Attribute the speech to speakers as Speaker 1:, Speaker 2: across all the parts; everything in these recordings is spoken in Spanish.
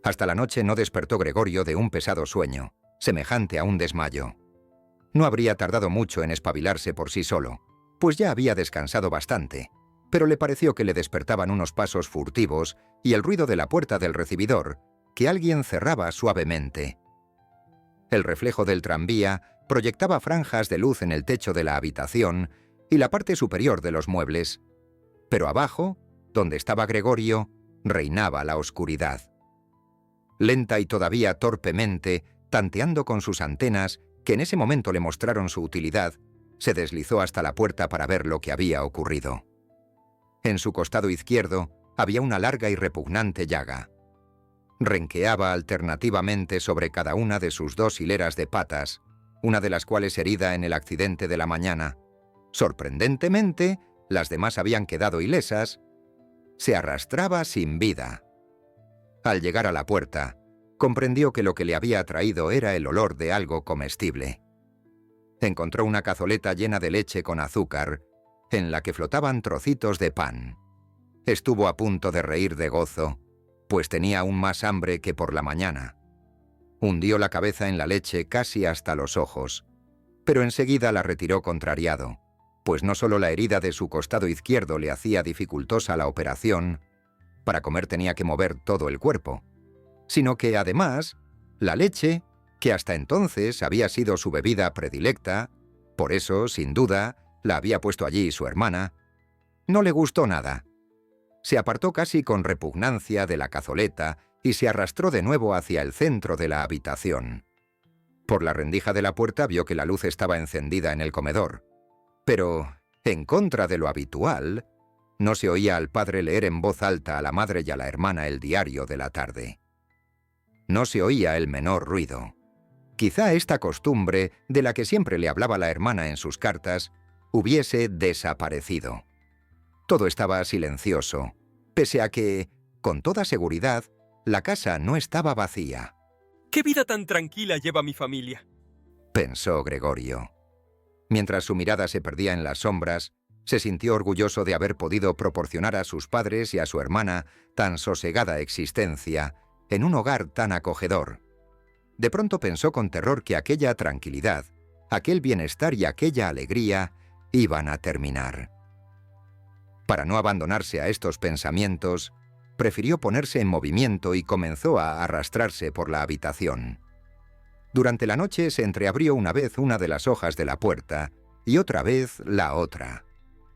Speaker 1: Hasta la noche no despertó Gregorio de un pesado sueño, semejante a un desmayo. No habría tardado mucho en espabilarse por sí solo, pues ya había descansado bastante, pero le pareció que le despertaban unos pasos furtivos y el ruido de la puerta del recibidor, que alguien cerraba suavemente. El reflejo del tranvía proyectaba franjas de luz en el techo de la habitación y la parte superior de los muebles, pero abajo, donde estaba Gregorio, reinaba la oscuridad. Lenta y todavía torpemente, tanteando con sus antenas, que en ese momento le mostraron su utilidad, se deslizó hasta la puerta para ver lo que había ocurrido. En su costado izquierdo había una larga y repugnante llaga. Renqueaba alternativamente sobre cada una de sus dos hileras de patas, una de las cuales herida en el accidente de la mañana. Sorprendentemente, las demás habían quedado ilesas. Se arrastraba sin vida. Al llegar a la puerta, comprendió que lo que le había atraído era el olor de algo comestible. Encontró una cazoleta llena de leche con azúcar, en la que flotaban trocitos de pan. Estuvo a punto de reír de gozo, pues tenía aún más hambre que por la mañana. Hundió la cabeza en la leche casi hasta los ojos, pero enseguida la retiró contrariado, pues no solo la herida de su costado izquierdo le hacía dificultosa la operación, para comer tenía que mover todo el cuerpo, sino que además, la leche, que hasta entonces había sido su bebida predilecta, por eso, sin duda, la había puesto allí su hermana, no le gustó nada. Se apartó casi con repugnancia de la cazoleta y se arrastró de nuevo hacia el centro de la habitación. Por la rendija de la puerta vio que la luz estaba encendida en el comedor, pero, en contra de lo habitual, no se oía al padre leer en voz alta a la madre y a la hermana el diario de la tarde. No se oía el menor ruido. Quizá esta costumbre, de la que siempre le hablaba la hermana en sus cartas, hubiese desaparecido. Todo estaba silencioso, pese a que, con toda seguridad, la casa no estaba vacía.
Speaker 2: ¿Qué vida tan tranquila lleva mi familia?,
Speaker 1: pensó Gregorio. Mientras su mirada se perdía en las sombras, se sintió orgulloso de haber podido proporcionar a sus padres y a su hermana tan sosegada existencia en un hogar tan acogedor. De pronto pensó con terror que aquella tranquilidad, aquel bienestar y aquella alegría iban a terminar. Para no abandonarse a estos pensamientos, prefirió ponerse en movimiento y comenzó a arrastrarse por la habitación. Durante la noche se entreabrió una vez una de las hojas de la puerta y otra vez la otra.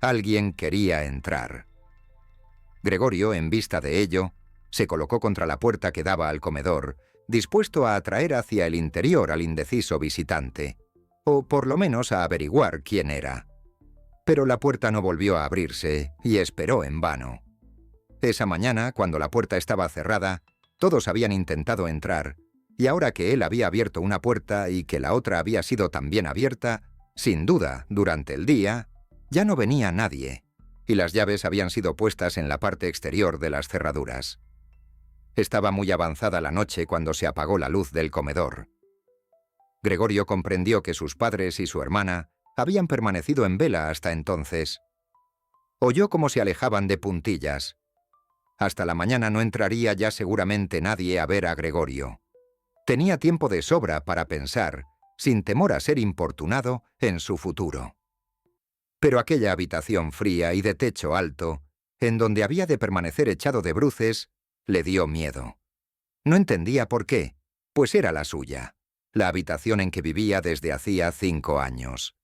Speaker 1: Alguien quería entrar. Gregorio, en vista de ello, se colocó contra la puerta que daba al comedor, dispuesto a atraer hacia el interior al indeciso visitante, o por lo menos a averiguar quién era. Pero la puerta no volvió a abrirse y esperó en vano. Esa mañana, cuando la puerta estaba cerrada, todos habían intentado entrar, y ahora que él había abierto una puerta y que la otra había sido también abierta, sin duda, durante el día, ya no venía nadie, y las llaves habían sido puestas en la parte exterior de las cerraduras. Estaba muy avanzada la noche cuando se apagó la luz del comedor. Gregorio comprendió que sus padres y su hermana habían permanecido en vela hasta entonces. Oyó cómo se alejaban de puntillas. Hasta la mañana no entraría ya seguramente nadie a ver a Gregorio. Tenía tiempo de sobra para pensar, sin temor a ser importunado, en su futuro. Pero aquella habitación fría y de techo alto, en donde había de permanecer echado de bruces, le dio miedo. No entendía por qué, pues era la suya, la habitación en que vivía desde hacía 5 años.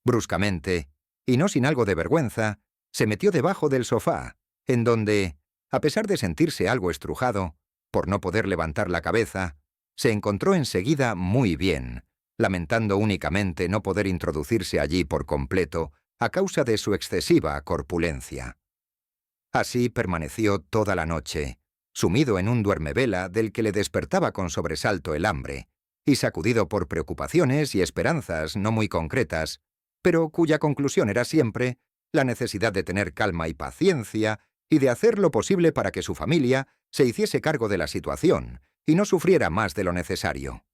Speaker 1: Bruscamente, y no sin algo de vergüenza, se metió debajo del sofá, en donde, a pesar de sentirse algo estrujado, por no poder levantar la cabeza, se encontró enseguida muy bien, lamentando únicamente no poder introducirse allí por completo a causa de su excesiva corpulencia. Así permaneció toda la noche, sumido en un duermevela del que le despertaba con sobresalto el hambre, y sacudido por preocupaciones y esperanzas no muy concretas, pero cuya conclusión era siempre la necesidad de tener calma y paciencia y de hacer lo posible para que su familia se hiciese cargo de la situación y no sufriera más de lo necesario.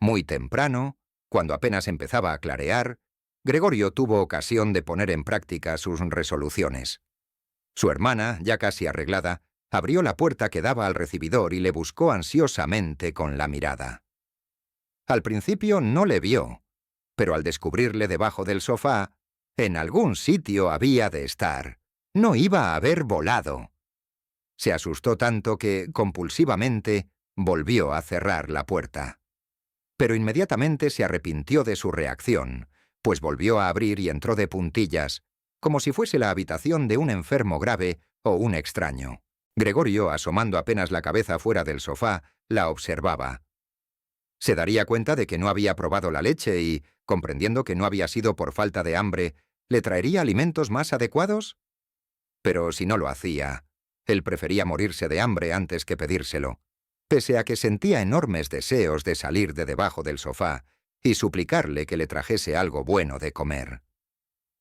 Speaker 1: Muy temprano, cuando apenas empezaba a clarear, Gregorio tuvo ocasión de poner en práctica sus resoluciones. Su hermana, ya casi arreglada, Abrió la puerta que daba al recibidor y le buscó ansiosamente con la mirada. Al principio no le vio, pero al descubrirle debajo del sofá, en algún sitio había de estar. No iba a haber volado. Se asustó tanto que, compulsivamente, volvió a cerrar la puerta. Pero inmediatamente se arrepintió de su reacción, pues volvió a abrir y entró de puntillas, como si fuese la habitación de un enfermo grave o un extraño. Gregorio, asomando apenas la cabeza fuera del sofá, la observaba. Se daría cuenta de que no había probado la leche y, comprendiendo que no había sido por falta de hambre, ¿le traería alimentos más adecuados? Pero si no lo hacía, él prefería morirse de hambre antes que pedírselo, pese a que sentía enormes deseos de salir de debajo del sofá y suplicarle que le trajese algo bueno de comer.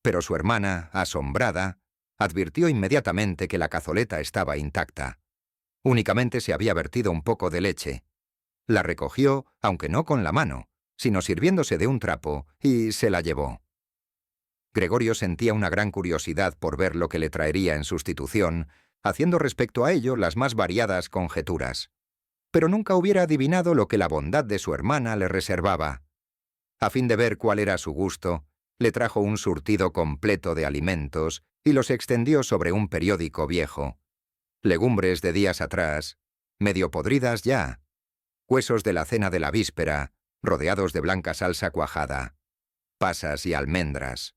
Speaker 1: Pero su hermana, asombrada, advirtió inmediatamente que la cazoleta estaba intacta. Únicamente se había vertido un poco de leche. La recogió, aunque no con la mano, sino sirviéndose de un trapo, y se la llevó. Gregorio sentía una gran curiosidad por ver lo que le traería en sustitución, haciendo respecto a ello las más variadas conjeturas. Pero nunca hubiera adivinado lo que la bondad de su hermana le reservaba. A fin de ver cuál era su gusto, le trajo un surtido completo de alimentos y los extendió sobre un periódico viejo. Legumbres de días atrás, medio podridas ya, huesos de la cena de la víspera, rodeados de blanca salsa cuajada, pasas y almendras.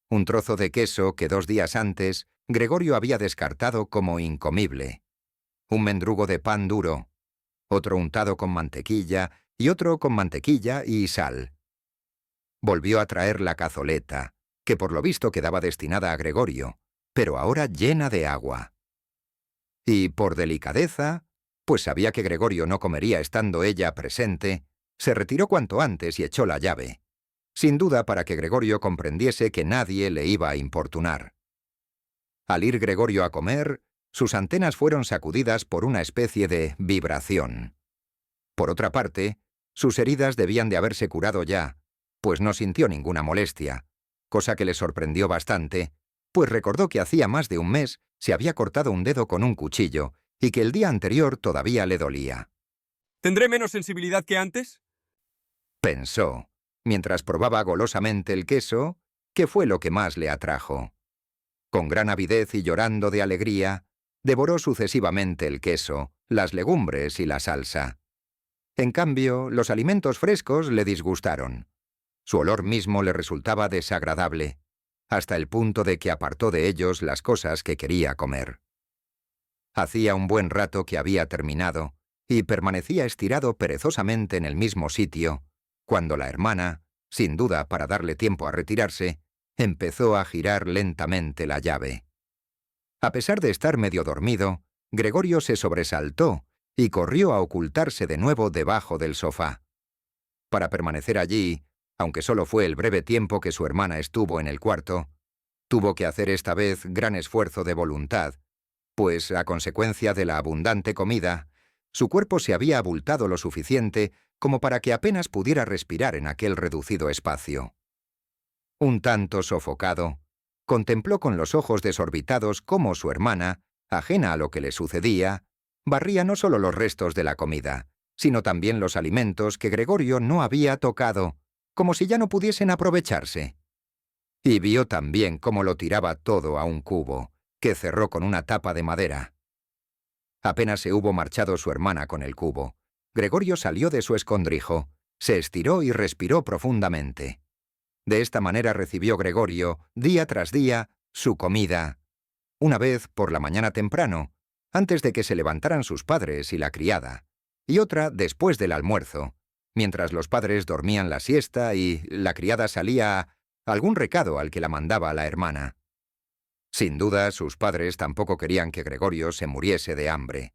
Speaker 1: Un trozo de queso que 2 días antes Gregorio había descartado como incomible. Un mendrugo de pan duro, otro untado con mantequilla y otro con mantequilla y sal. Volvió a traer la cazoleta, que por lo visto quedaba destinada a Gregorio, pero ahora llena de agua. Y por delicadeza, pues sabía que Gregorio no comería estando ella presente, se retiró cuanto antes y echó la llave, sin duda para que Gregorio comprendiese que nadie le iba a importunar. Al ir Gregorio a comer, sus antenas fueron sacudidas por una especie de vibración. Por otra parte, sus heridas debían de haberse curado ya, pues no sintió ninguna molestia, cosa que le sorprendió bastante, pues recordó que hacía más de un mes se había cortado un dedo con un cuchillo y que el día anterior todavía le dolía.
Speaker 2: ¿Tendré menos sensibilidad que antes?
Speaker 1: Pensó, mientras probaba golosamente el queso, que fue lo que más le atrajo. Con gran avidez y llorando de alegría, devoró sucesivamente el queso, las legumbres y la salsa. En cambio, los alimentos frescos le disgustaron. Su olor mismo le resultaba desagradable, hasta el punto de que apartó de ellos las cosas que quería comer. Hacía un buen rato que había terminado, y permanecía estirado perezosamente en el mismo sitio, cuando la hermana, sin duda para darle tiempo a retirarse, empezó a girar lentamente la llave. A pesar de estar medio dormido, Gregorio se sobresaltó y corrió a ocultarse de nuevo debajo del sofá. Para permanecer allí, aunque solo fue el breve tiempo que su hermana estuvo en el cuarto, tuvo que hacer esta vez gran esfuerzo de voluntad, pues, a consecuencia de la abundante comida, su cuerpo se había abultado lo suficiente como para que apenas pudiera respirar en aquel reducido espacio. Un tanto sofocado, contempló con los ojos desorbitados cómo su hermana, ajena a lo que le sucedía, barría no solo los restos de la comida, sino también los alimentos que Gregorio no había tocado, como si ya no pudiesen aprovecharse. Y vio también cómo lo tiraba todo a un cubo, que cerró con una tapa de madera. Apenas se hubo marchado su hermana con el cubo, Gregorio salió de su escondrijo, se estiró y respiró profundamente. De esta manera recibió Gregorio, día tras día, su comida. Una vez por la mañana temprano, antes de que se levantaran sus padres y la criada, y otra después del almuerzo, mientras los padres dormían la siesta y la criada salía a algún recado al que la mandaba la hermana. Sin duda, sus padres tampoco querían que Gregorio se muriese de hambre,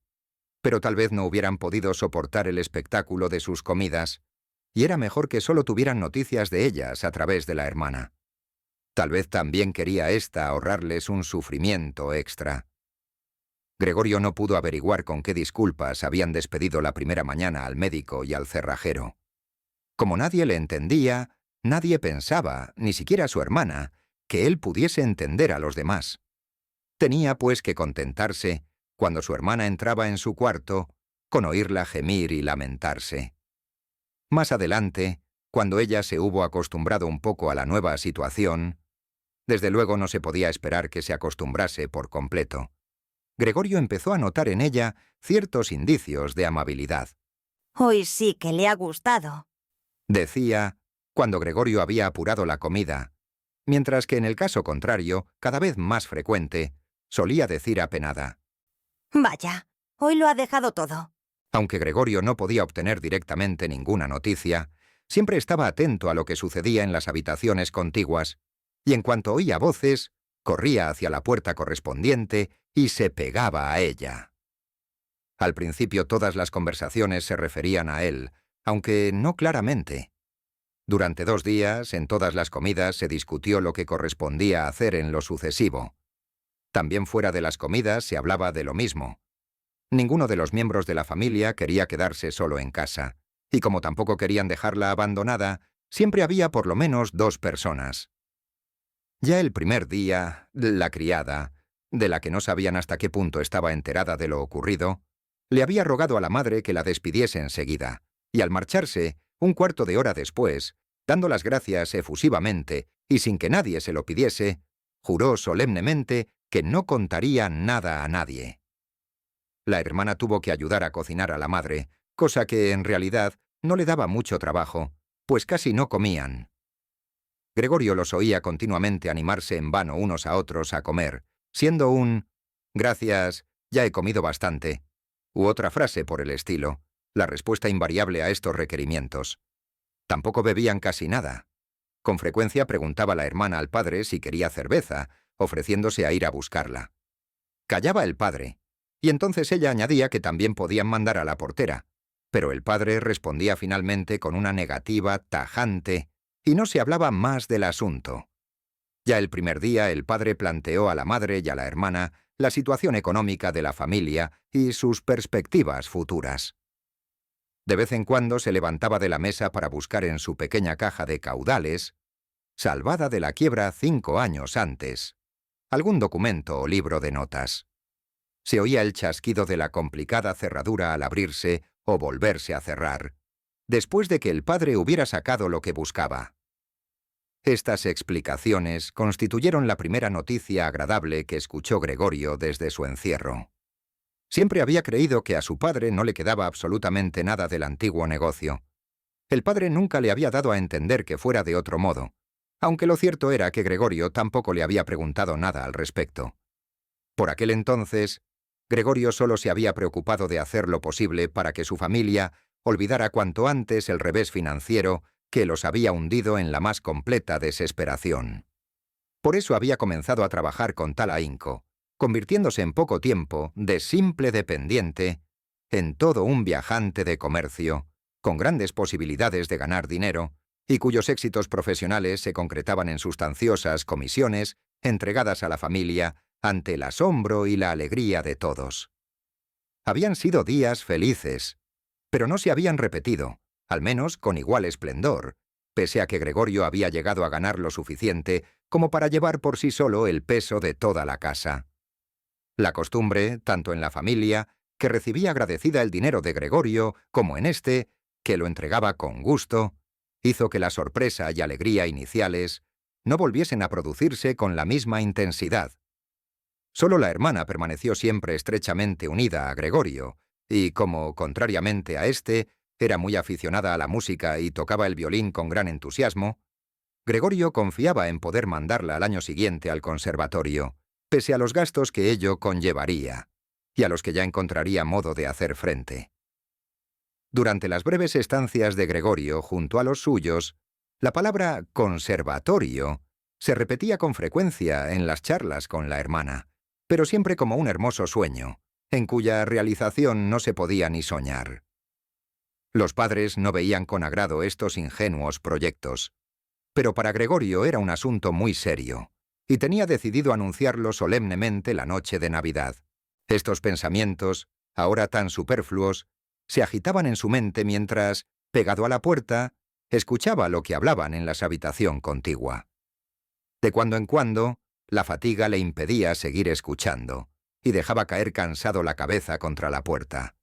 Speaker 1: pero tal vez no hubieran podido soportar el espectáculo de sus comidas, y era mejor que solo tuvieran noticias de ellas a través de la hermana. Tal vez también quería ésta ahorrarles un sufrimiento extra. Gregorio no pudo averiguar con qué disculpas habían despedido la primera mañana al médico y al cerrajero. Como nadie le entendía, nadie pensaba, ni siquiera su hermana, que él pudiese entender a los demás. Tenía, pues, que contentarse, cuando su hermana entraba en su cuarto, con oírla gemir y lamentarse. Más adelante, cuando ella se hubo acostumbrado un poco a la nueva situación, desde luego no se podía esperar que se acostumbrase por completo. Gregorio empezó a notar en ella ciertos indicios de amabilidad.
Speaker 3: Hoy sí que le ha gustado.
Speaker 1: Decía, cuando Gregorio había apurado la comida, mientras que en el caso contrario, cada vez más frecuente, solía decir apenada.
Speaker 3: Vaya, hoy lo ha dejado todo.
Speaker 1: Aunque Gregorio no podía obtener directamente ninguna noticia, siempre estaba atento a lo que sucedía en las habitaciones contiguas, y en cuanto oía voces, corría hacia la puerta correspondiente y se pegaba a ella. Al principio todas las conversaciones se referían a él, aunque no claramente. Durante 2 días, en todas las comidas, se discutió lo que correspondía hacer en lo sucesivo. También fuera de las comidas se hablaba de lo mismo. Ninguno de los miembros de la familia quería quedarse solo en casa, y como tampoco querían dejarla abandonada, siempre había por lo menos 2 personas. Ya el primer día, la criada, de la que no sabían hasta qué punto estaba enterada de lo ocurrido, le había rogado a la madre que la despidiese enseguida, y al marcharse, 1/4 de hora después, dando las gracias efusivamente y sin que nadie se lo pidiese, juró solemnemente que no contaría nada a nadie. La hermana tuvo que ayudar a cocinar a la madre, cosa que en realidad no le daba mucho trabajo, pues casi no comían. Gregorio los oía continuamente animarse en vano unos a otros a comer, siendo un «gracias, ya he comido bastante», u otra frase por el estilo, la respuesta invariable a estos requerimientos. Tampoco bebían casi nada. Con frecuencia preguntaba la hermana al padre si quería cerveza, ofreciéndose a ir a buscarla. Callaba el padre, y entonces ella añadía que también podían mandar a la portera, pero el padre respondía finalmente con una negativa tajante, y no se hablaba más del asunto. Ya el primer día el padre planteó a la madre y a la hermana la situación económica de la familia y sus perspectivas futuras. De vez en cuando se levantaba de la mesa para buscar en su pequeña caja de caudales, salvada de la quiebra 5 años antes, algún documento o libro de notas. Se oía el chasquido de la complicada cerradura al abrirse o volverse a cerrar, después de que el padre hubiera sacado lo que buscaba. Estas explicaciones constituyeron la primera noticia agradable que escuchó Gregorio desde su encierro. Siempre había creído que a su padre no le quedaba absolutamente nada del antiguo negocio. El padre nunca le había dado a entender que fuera de otro modo, aunque lo cierto era que Gregorio tampoco le había preguntado nada al respecto. Por aquel entonces, Gregorio solo se había preocupado de hacer lo posible para que su familia olvidara cuanto antes el revés financiero que los había hundido en la más completa desesperación. Por eso había comenzado a trabajar con tal ahínco, convirtiéndose en poco tiempo de simple dependiente en todo un viajante de comercio, con grandes posibilidades de ganar dinero, y cuyos éxitos profesionales se concretaban en sustanciosas comisiones entregadas a la familia ante el asombro y la alegría de todos. Habían sido días felices, pero no se habían repetido, al menos con igual esplendor, pese a que Gregorio había llegado a ganar lo suficiente como para llevar por sí solo el peso de toda la casa. La costumbre, tanto en la familia, que recibía agradecida el dinero de Gregorio, como en éste, que lo entregaba con gusto, hizo que la sorpresa y alegría iniciales no volviesen a producirse con la misma intensidad. Solo la hermana permaneció siempre estrechamente unida a Gregorio, y como, contrariamente a éste, era muy aficionada a la música y tocaba el violín con gran entusiasmo, Gregorio confiaba en poder mandarla al año siguiente al conservatorio, pese a los gastos que ello conllevaría, y a los que ya encontraría modo de hacer frente. Durante las breves estancias de Gregorio junto a los suyos, la palabra conservatorio se repetía con frecuencia en las charlas con la hermana, pero siempre como un hermoso sueño, en cuya realización no se podía ni soñar. Los padres no veían con agrado estos ingenuos proyectos, pero para Gregorio era un asunto muy serio, y tenía decidido anunciarlo solemnemente la noche de Navidad. Estos pensamientos, ahora tan superfluos, se agitaban en su mente mientras, pegado a la puerta, escuchaba lo que hablaban en la habitación contigua. De cuando en cuando, la fatiga le impedía seguir escuchando, y dejaba caer cansado la cabeza contra la puerta.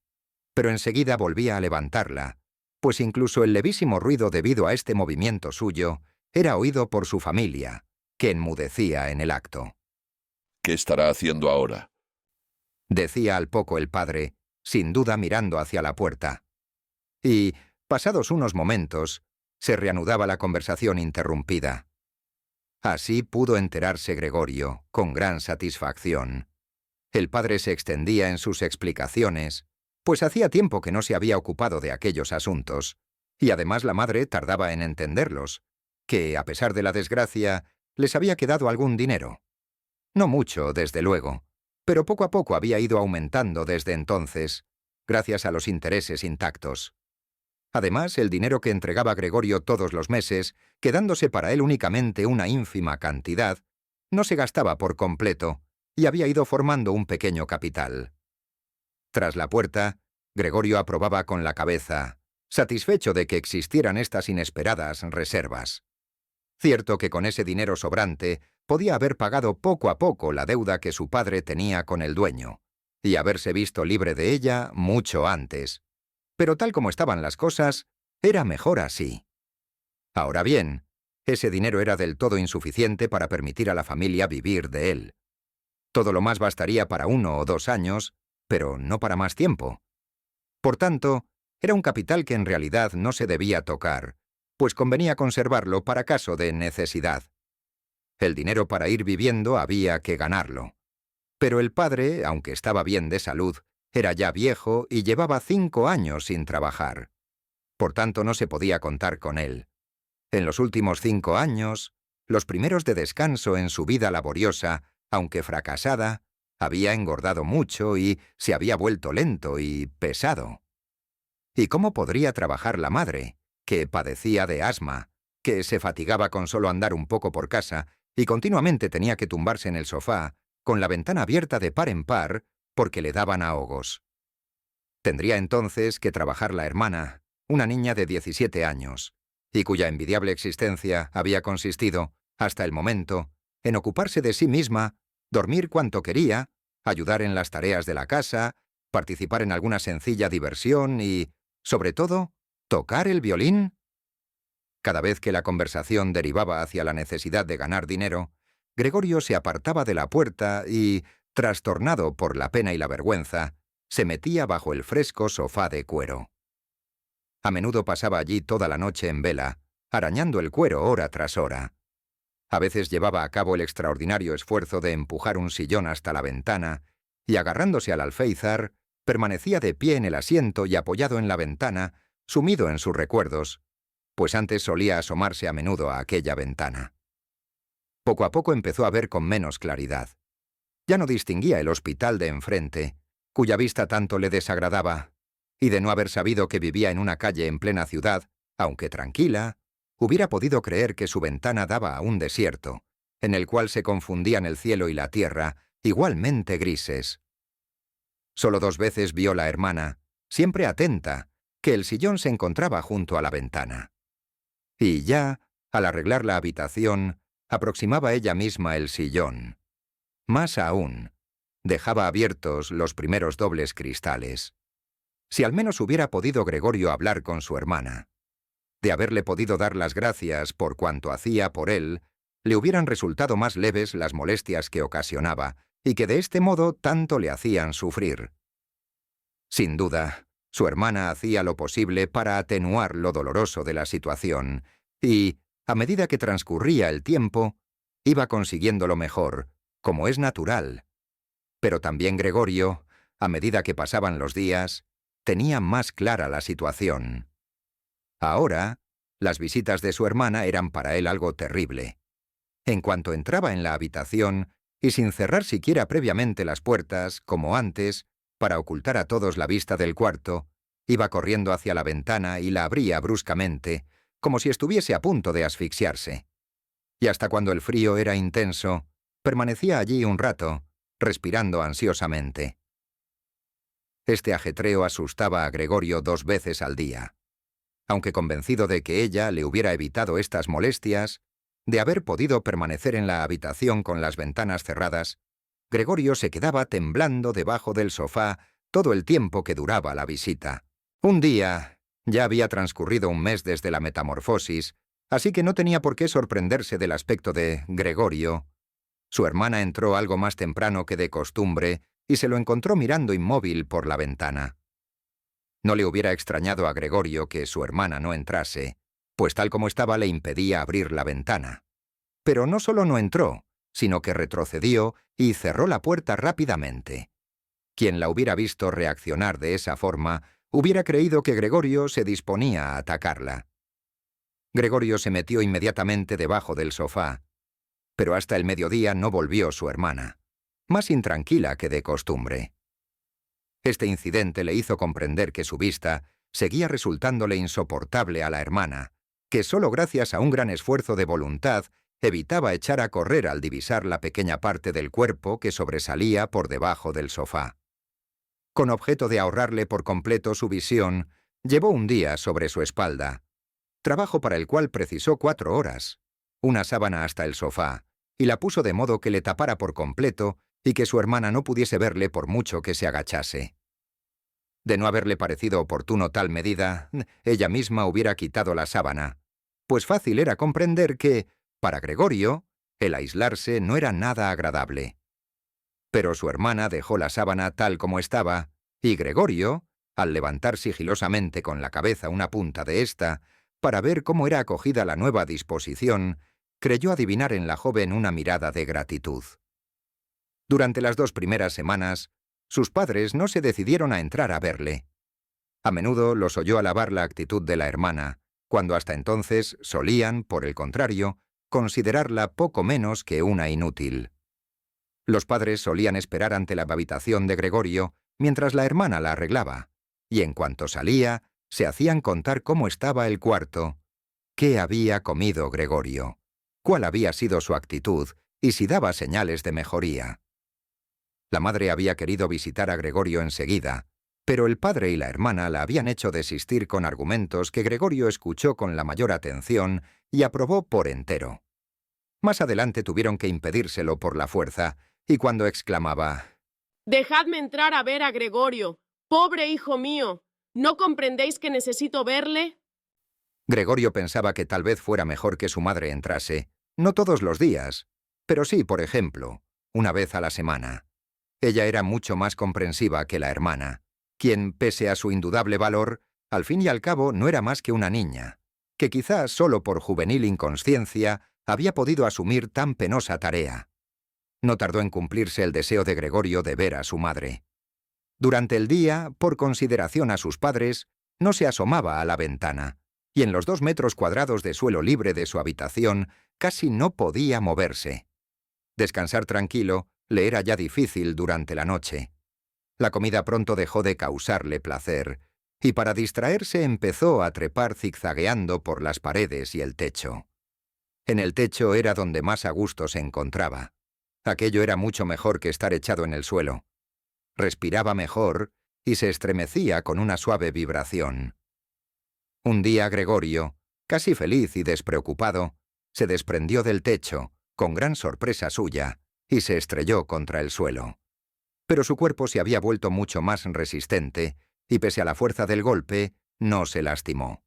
Speaker 1: Pero enseguida volvía a levantarla, pues incluso el levísimo ruido debido a este movimiento suyo era oído por su familia, que enmudecía en el acto.
Speaker 4: ¿Qué estará haciendo ahora?
Speaker 1: Decía al poco el padre, sin duda mirando hacia la puerta. Y, pasados unos momentos, se reanudaba la conversación interrumpida. Así pudo enterarse Gregorio, con gran satisfacción. El padre se extendía en sus explicaciones, pues hacía tiempo que no se había ocupado de aquellos asuntos, y además la madre tardaba en entenderlos, que, a pesar de la desgracia, les había quedado algún dinero. No mucho, desde luego, pero poco a poco había ido aumentando desde entonces, gracias a los intereses intactos. Además, el dinero que entregaba Gregorio todos los meses, quedándose para él únicamente una ínfima cantidad, no se gastaba por completo, y había ido formando un pequeño capital. Tras la puerta, Gregorio aprobaba con la cabeza, satisfecho de que existieran estas inesperadas reservas. Cierto que con ese dinero sobrante podía haber pagado poco a poco la deuda que su padre tenía con el dueño, y haberse visto libre de ella mucho antes. Pero tal como estaban las cosas, era mejor así. Ahora bien, ese dinero era del todo insuficiente para permitir a la familia vivir de él. Todo lo más bastaría para 1 o 2 años, pero no para más tiempo. Por tanto, era un capital que en realidad no se debía tocar, pues convenía conservarlo para caso de necesidad. El dinero para ir viviendo había que ganarlo. Pero el padre, aunque estaba bien de salud, era ya viejo y llevaba 5 años sin trabajar. Por tanto, no se podía contar con él. En los últimos 5 años, los primeros de descanso en su vida laboriosa, aunque fracasada, había engordado mucho y se había vuelto lento y pesado. ¿Y cómo podría trabajar la madre, que padecía de asma, que se fatigaba con solo andar un poco por casa y continuamente tenía que tumbarse en el sofá, con la ventana abierta de par en par, porque le daban ahogos? Tendría entonces que trabajar la hermana, una niña de 17 años, y cuya envidiable existencia había consistido, hasta el momento, en ocuparse de sí misma, dormir cuanto quería, ayudar en las tareas de la casa, participar en alguna sencilla diversión y, sobre todo, tocar el violín. Cada vez que la conversación derivaba hacia la necesidad de ganar dinero, Gregorio se apartaba de la puerta y, trastornado por la pena y la vergüenza, se metía bajo el fresco sofá de cuero. A menudo pasaba allí toda la noche en vela, arañando el cuero hora tras hora. A veces llevaba a cabo el extraordinario esfuerzo de empujar un sillón hasta la ventana y, agarrándose al alféizar, permanecía de pie en el asiento y apoyado en la ventana, sumido en sus recuerdos, pues antes solía asomarse a menudo a aquella ventana. Poco a poco empezó a ver con menos claridad. Ya no distinguía el hospital de enfrente, cuya vista tanto le desagradaba, y de no haber sabido que vivía en una calle en plena ciudad, aunque tranquila, hubiera podido creer que su ventana daba a un desierto, en el cual se confundían el cielo y la tierra, igualmente grises. Solo 2 veces vio la hermana, siempre atenta, que el sillón se encontraba junto a la ventana. Y ya, al arreglar la habitación, aproximaba ella misma el sillón. Más aún, dejaba abiertos los primeros dobles cristales. Si al menos hubiera podido Gregorio hablar con su hermana, de haberle podido dar las gracias por cuanto hacía por él, le hubieran resultado más leves las molestias que ocasionaba, y que de este modo tanto le hacían sufrir. Sin duda, su hermana hacía lo posible para atenuar lo doloroso de la situación, y, a medida que transcurría el tiempo, iba consiguiéndolo mejor, como es natural. Pero también Gregorio, a medida que pasaban los días, tenía más clara la situación. Ahora, las visitas de su hermana eran para él algo terrible. En cuanto entraba en la habitación, y sin cerrar siquiera previamente las puertas, como antes, para ocultar a todos la vista del cuarto, iba corriendo hacia la ventana y la abría bruscamente, como si estuviese a punto de asfixiarse. Y hasta cuando el frío era intenso, permanecía allí un rato, respirando ansiosamente. Este ajetreo asustaba a Gregorio 2 veces al día. Aunque convencido de que ella le hubiera evitado estas molestias, de haber podido permanecer en la habitación con las ventanas cerradas, Gregorio se quedaba temblando debajo del sofá todo el tiempo que duraba la visita. Un día, ya había transcurrido un mes desde la metamorfosis, así que no tenía por qué sorprenderse del aspecto de Gregorio. Su hermana entró algo más temprano que de costumbre y se lo encontró mirando inmóvil por la ventana. No le hubiera extrañado a Gregorio que su hermana no entrase, pues tal como estaba le impedía abrir la ventana. Pero no solo no entró, sino que retrocedió y cerró la puerta rápidamente. Quien la hubiera visto reaccionar de esa forma hubiera creído que Gregorio se disponía a atacarla. Gregorio se metió inmediatamente debajo del sofá, pero hasta el mediodía no volvió su hermana, más intranquila que de costumbre. Este incidente le hizo comprender que su vista seguía resultándole insoportable a la hermana, que solo gracias a un gran esfuerzo de voluntad evitaba echar a correr al divisar la pequeña parte del cuerpo que sobresalía por debajo del sofá. Con objeto de ahorrarle por completo su visión, llevó un día sobre su espalda, trabajo para el cual precisó 4 horas, una sábana hasta el sofá, y la puso de modo que le tapara por completo y que su hermana no pudiese verle por mucho que se agachase. De no haberle parecido oportuno tal medida, ella misma hubiera quitado la sábana, pues fácil era comprender que, para Gregorio, el aislarse no era nada agradable. Pero su hermana dejó la sábana tal como estaba, y Gregorio, al levantar sigilosamente con la cabeza una punta de ésta, para ver cómo era acogida la nueva disposición, creyó adivinar en la joven una mirada de gratitud. Durante las 2 primeras semanas, sus padres no se decidieron a entrar a verle. A menudo los oyó alabar la actitud de la hermana, cuando hasta entonces solían, por el contrario, considerarla poco menos que una inútil. Los padres solían esperar ante la habitación de Gregorio mientras la hermana la arreglaba, y en cuanto salía, se hacían contar cómo estaba el cuarto, qué había comido Gregorio, cuál había sido su actitud y si daba señales de mejoría. La madre había querido visitar a Gregorio enseguida, pero el padre y la hermana la habían hecho desistir con argumentos que Gregorio escuchó con la mayor atención y aprobó por entero. Más adelante tuvieron que impedírselo por la fuerza, y cuando exclamaba:
Speaker 5: «Dejadme entrar a ver a Gregorio. Pobre hijo mío. ¿No comprendéis que necesito verle?».
Speaker 1: Gregorio pensaba que tal vez fuera mejor que su madre entrase, no todos los días, pero sí, por ejemplo, una vez a la semana. Ella era mucho más comprensiva que la hermana, quien, pese a su indudable valor, al fin y al cabo no era más que una niña, que quizás solo por juvenil inconsciencia había podido asumir tan penosa tarea. No tardó en cumplirse el deseo de Gregorio de ver a su madre. Durante el día, por consideración a sus padres, no se asomaba a la ventana, y en los 2 metros cuadrados de suelo libre de su habitación casi no podía moverse. Descansar tranquilo le era ya difícil durante la noche. La comida pronto dejó de causarle placer, y para distraerse empezó a trepar zigzagueando por las paredes y el techo. En el techo era donde más a gusto se encontraba. Aquello era mucho mejor que estar echado en el suelo. Respiraba mejor y se estremecía con una suave vibración. Un día Gregorio, casi feliz y despreocupado, se desprendió del techo, con gran sorpresa suya, y se estrelló contra el suelo. Pero su cuerpo se había vuelto mucho más resistente, y pese a la fuerza del golpe, no se lastimó.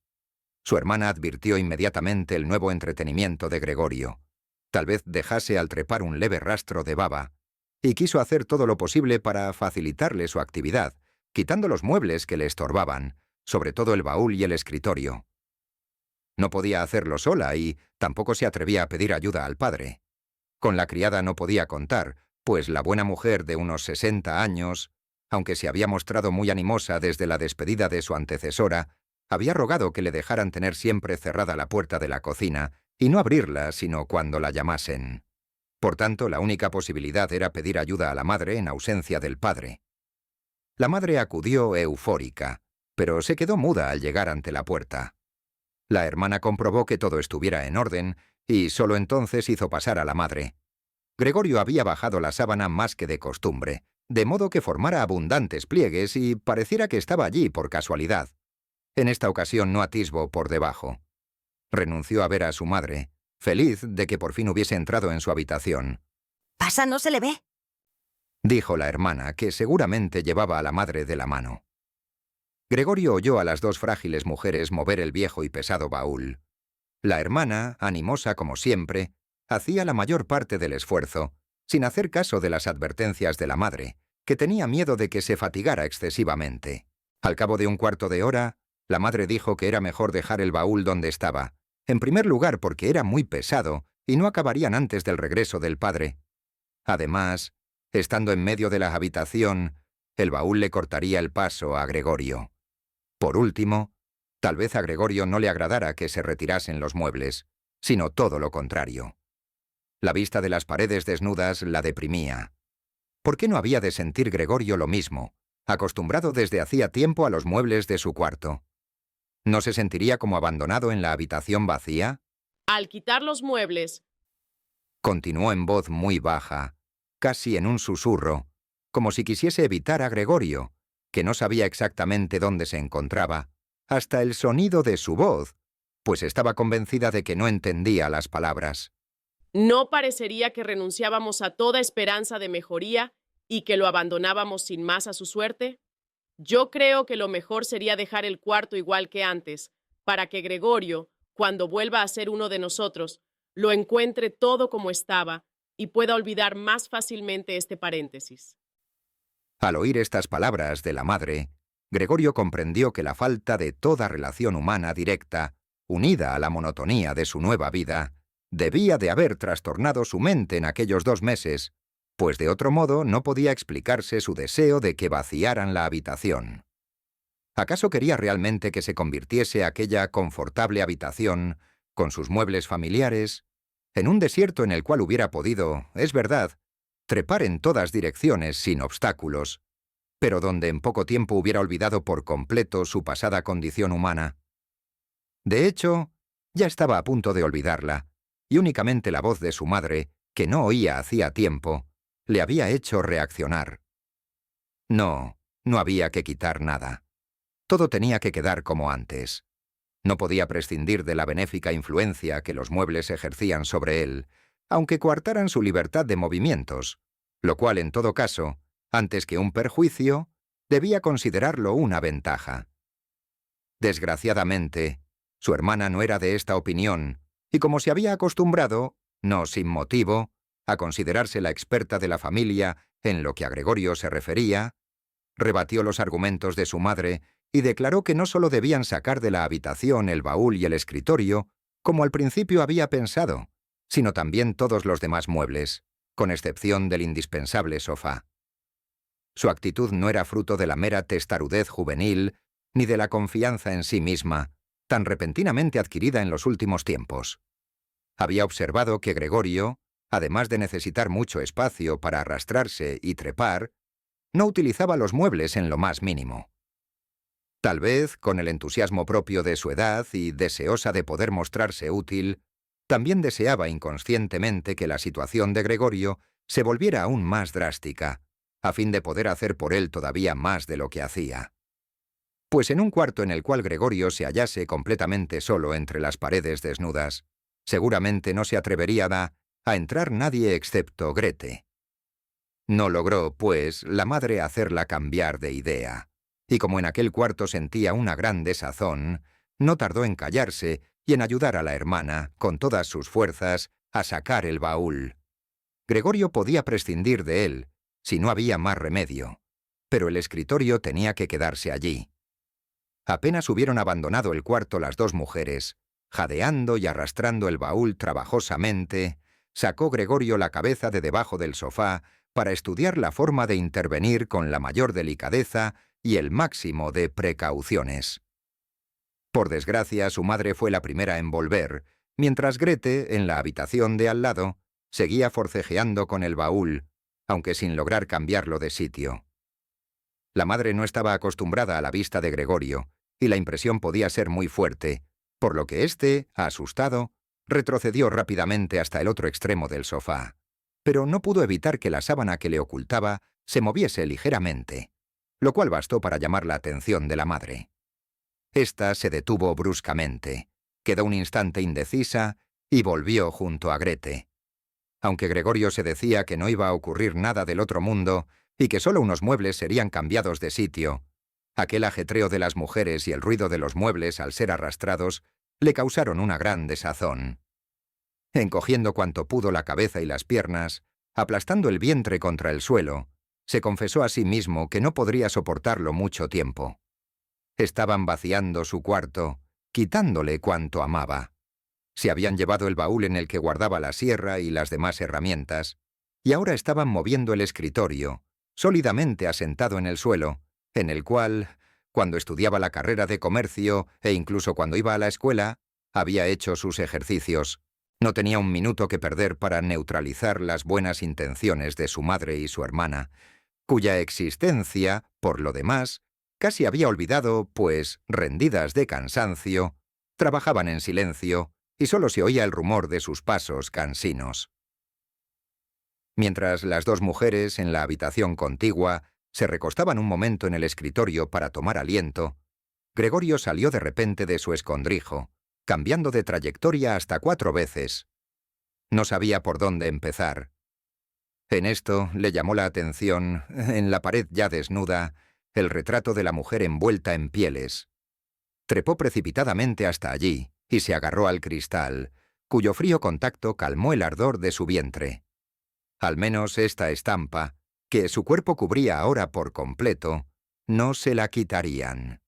Speaker 1: Su hermana advirtió inmediatamente el nuevo entretenimiento de Gregorio. Tal vez dejase al trepar un leve rastro de baba, y quiso hacer todo lo posible para facilitarle su actividad, quitando los muebles que le estorbaban, sobre todo el baúl y el escritorio. No podía hacerlo sola y tampoco se atrevía a pedir ayuda al padre. Con la criada no podía contar, pues la buena mujer de unos 60 años, aunque se había mostrado muy animosa desde la despedida de su antecesora, había rogado que le dejaran tener siempre cerrada la puerta de la cocina y no abrirla sino cuando la llamasen. Por tanto, la única posibilidad era pedir ayuda a la madre en ausencia del padre. La madre acudió eufórica, pero se quedó muda al llegar ante la puerta. La hermana comprobó que todo estuviera en orden y solo entonces hizo pasar a la madre. Gregorio había bajado la sábana más que de costumbre, de modo que formara abundantes pliegues y pareciera que estaba allí por casualidad. En esta ocasión no atisbó por debajo. Renunció a ver a su madre, feliz de que por fin hubiese entrado en su habitación.
Speaker 3: ¿Pasa? ¿No se le ve?
Speaker 1: dijo la hermana, que seguramente llevaba a la madre de la mano. Gregorio oyó a las dos frágiles mujeres mover el viejo y pesado baúl. La hermana, animosa como siempre, hacía la mayor parte del esfuerzo, sin hacer caso de las advertencias de la madre, que tenía miedo de que se fatigara excesivamente. Al cabo de un cuarto de hora, la madre dijo que era mejor dejar el baúl donde estaba, en primer lugar porque era muy pesado y no acabarían antes del regreso del padre. Además, estando en medio de la habitación, el baúl le cortaría el paso a Gregorio. Por último, tal vez a Gregorio no le agradara que se retirasen los muebles, sino todo lo contrario. La vista de las paredes desnudas la deprimía. ¿Por qué no había de sentir Gregorio lo mismo, acostumbrado desde hacía tiempo a los muebles de su cuarto? ¿No se sentiría como abandonado en la habitación vacía?
Speaker 5: Al quitar los muebles,
Speaker 1: Continuó en voz muy baja, casi en un susurro, como si quisiese evitar a Gregorio, que no sabía exactamente dónde se encontraba, hasta el sonido de su voz, pues estaba convencida de que no entendía las palabras.
Speaker 5: ¿no parecería que renunciábamos a toda esperanza de mejoría y que lo abandonábamos sin más a su suerte? Yo creo que lo mejor sería dejar el cuarto igual que antes, para que Gregorio, cuando vuelva a ser uno de nosotros, lo encuentre todo como estaba y pueda olvidar más fácilmente este paréntesis.
Speaker 1: Al oír estas palabras de la madre, Gregorio comprendió que la falta de toda relación humana directa, unida a la monotonía de su nueva vida, debía de haber trastornado su mente en aquellos 2 meses, pues de otro modo no podía explicarse su deseo de que vaciaran la habitación. ¿Acaso quería realmente que se convirtiese aquella confortable habitación, con sus muebles familiares, en un desierto en el cual hubiera podido, es verdad, trepar en todas direcciones sin obstáculos, pero donde en poco tiempo hubiera olvidado por completo su pasada condición humana? De hecho, ya estaba a punto de olvidarla, y únicamente la voz de su madre, que no oía hacía tiempo, le había hecho reaccionar. No había que quitar nada. Todo tenía que quedar como antes. No podía prescindir de la benéfica influencia que los muebles ejercían sobre él, aunque coartaran su libertad de movimientos, lo cual, en todo caso, antes que un perjuicio, debía considerarlo una ventaja. Desgraciadamente, su hermana no era de esta opinión, y como se había acostumbrado, no sin motivo, a considerarse la experta de la familia en lo que a Gregorio se refería, rebatió los argumentos de su madre y declaró que no solo debían sacar de la habitación el baúl y el escritorio, como al principio había pensado, sino también todos los demás muebles, con excepción del indispensable sofá. Su actitud no era fruto de la mera testarudez juvenil, ni de la confianza en sí misma, tan repentinamente adquirida en los últimos tiempos. Había observado que Gregorio, además de necesitar mucho espacio para arrastrarse y trepar, no utilizaba los muebles en lo más mínimo. Tal vez, con el entusiasmo propio de su edad y deseosa de poder mostrarse útil, también deseaba inconscientemente que la situación de Gregorio se volviera aún más drástica, a fin de poder hacer por él todavía más de lo que hacía. Pues en un cuarto en el cual Gregorio se hallase completamente solo entre las paredes desnudas, seguramente no se atrevería a entrar nadie excepto Grete. No logró, pues, la madre hacerla cambiar de idea, y como en aquel cuarto sentía una gran desazón, no tardó en callarse y en ayudar a la hermana, con todas sus fuerzas, a sacar el baúl. Gregorio podía prescindir de él, si no había más remedio, pero el escritorio tenía que quedarse allí. Apenas hubieron abandonado el cuarto las dos mujeres, jadeando y arrastrando el baúl trabajosamente, sacó Gregorio la cabeza de debajo del sofá para estudiar la forma de intervenir con la mayor delicadeza y el máximo de precauciones. Por desgracia, su madre fue la primera en volver, mientras Grete, en la habitación de al lado, seguía forcejeando con el baúl, aunque sin lograr cambiarlo de sitio. La madre no estaba acostumbrada a la vista de Gregorio, y la impresión podía ser muy fuerte, por lo que éste, asustado, retrocedió rápidamente hasta el otro extremo del sofá, pero no pudo evitar que la sábana que le ocultaba se moviese ligeramente, lo cual bastó para llamar la atención de la madre. Esta se detuvo bruscamente, quedó un instante indecisa y volvió junto a Grete. Aunque Gregorio se decía que no iba a ocurrir nada del otro mundo y que solo unos muebles serían cambiados de sitio, aquel ajetreo de las mujeres y el ruido de los muebles al ser arrastrados le causaron una gran desazón. Encogiendo cuanto pudo la cabeza y las piernas, aplastando el vientre contra el suelo, se confesó a sí mismo que no podría soportarlo mucho tiempo. Estaban vaciando su cuarto, quitándole cuanto amaba. Se habían llevado el baúl en el que guardaba la sierra y las demás herramientas, y ahora estaban moviendo el escritorio, sólidamente asentado en el suelo, en el cual, cuando estudiaba la carrera de comercio e incluso cuando iba a la escuela, había hecho sus ejercicios. No tenía un minuto que perder para neutralizar las buenas intenciones de su madre y su hermana, cuya existencia, por lo demás, casi había olvidado, pues, rendidas de cansancio, trabajaban en silencio y solo se oía el rumor de sus pasos cansinos. Mientras las dos mujeres, en la habitación contigua, se recostaban un momento en el escritorio para tomar aliento, Gregorio salió de repente de su escondrijo, cambiando de trayectoria hasta 4 veces. No sabía por dónde empezar. En esto le llamó la atención, en la pared ya desnuda, el retrato de la mujer envuelta en pieles. Trepó precipitadamente hasta allí y se agarró al cristal, cuyo frío contacto calmó el ardor de su vientre. Al menos esta estampa, que su cuerpo cubría ahora por completo, no se la quitarían.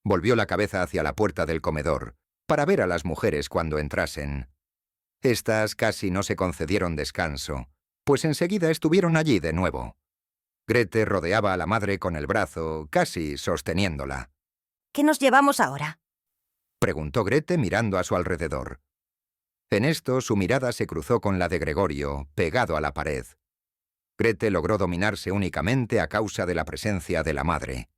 Speaker 1: Volvió la cabeza hacia la puerta del comedor, para ver a las mujeres cuando entrasen. Estas casi no se concedieron descanso, pues enseguida estuvieron allí de nuevo. Grete rodeaba a la madre con el brazo, casi sosteniéndola.
Speaker 3: ¿Qué nos llevamos ahora?
Speaker 1: Preguntó Grete mirando a su alrededor. En esto su mirada se cruzó con la de Gregorio, pegado a la pared. Grete logró dominarse únicamente a causa de la presencia de la madre.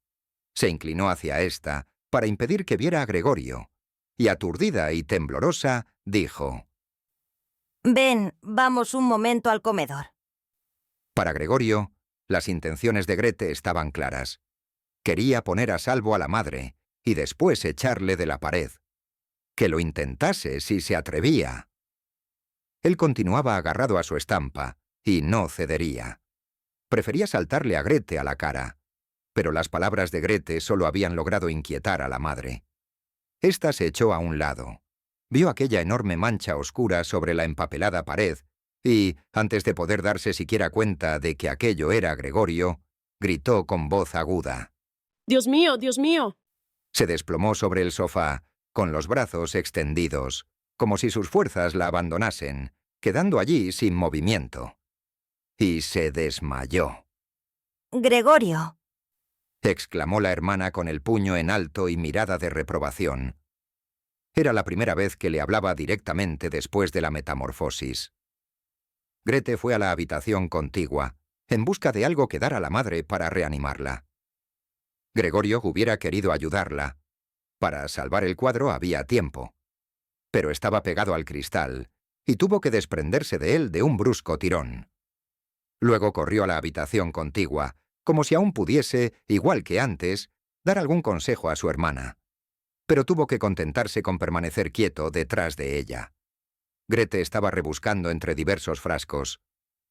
Speaker 1: Se inclinó hacia ésta para impedir que viera a Gregorio, y aturdida y temblorosa, dijo:
Speaker 3: Ven, vamos un momento al comedor.
Speaker 1: Para Gregorio, las intenciones de Grete estaban claras. Quería poner a salvo a la madre y después echarle de la pared. Que lo intentase si se atrevía. Él continuaba agarrado a su estampa y no cedería. Prefería saltarle a Grete a la cara, pero las palabras de Grete solo habían logrado inquietar a la madre. Esta se echó a un lado. Vio aquella enorme mancha oscura sobre la empapelada pared y, antes de poder darse siquiera cuenta de que aquello era Gregorio, gritó con voz aguda.
Speaker 5: ¡Dios mío, Dios mío!
Speaker 1: Se desplomó sobre el sofá, con los brazos extendidos, como si sus fuerzas la abandonasen, quedando allí sin movimiento. Y se desmayó.
Speaker 3: Gregorio.
Speaker 1: Exclamó la hermana con el puño en alto y mirada de reprobación. Era la primera vez que le hablaba directamente después de la metamorfosis. Grete fue a la habitación contigua, en busca de algo que dar a la madre para reanimarla. Gregorio hubiera querido ayudarla. Para salvar el cuadro había tiempo. Pero estaba pegado al cristal, y tuvo que desprenderse de él de un brusco tirón. Luego corrió a la habitación contigua, como si aún pudiese, igual que antes, dar algún consejo a su hermana. Pero tuvo que contentarse con permanecer quieto detrás de ella. Grete estaba rebuscando entre diversos frascos.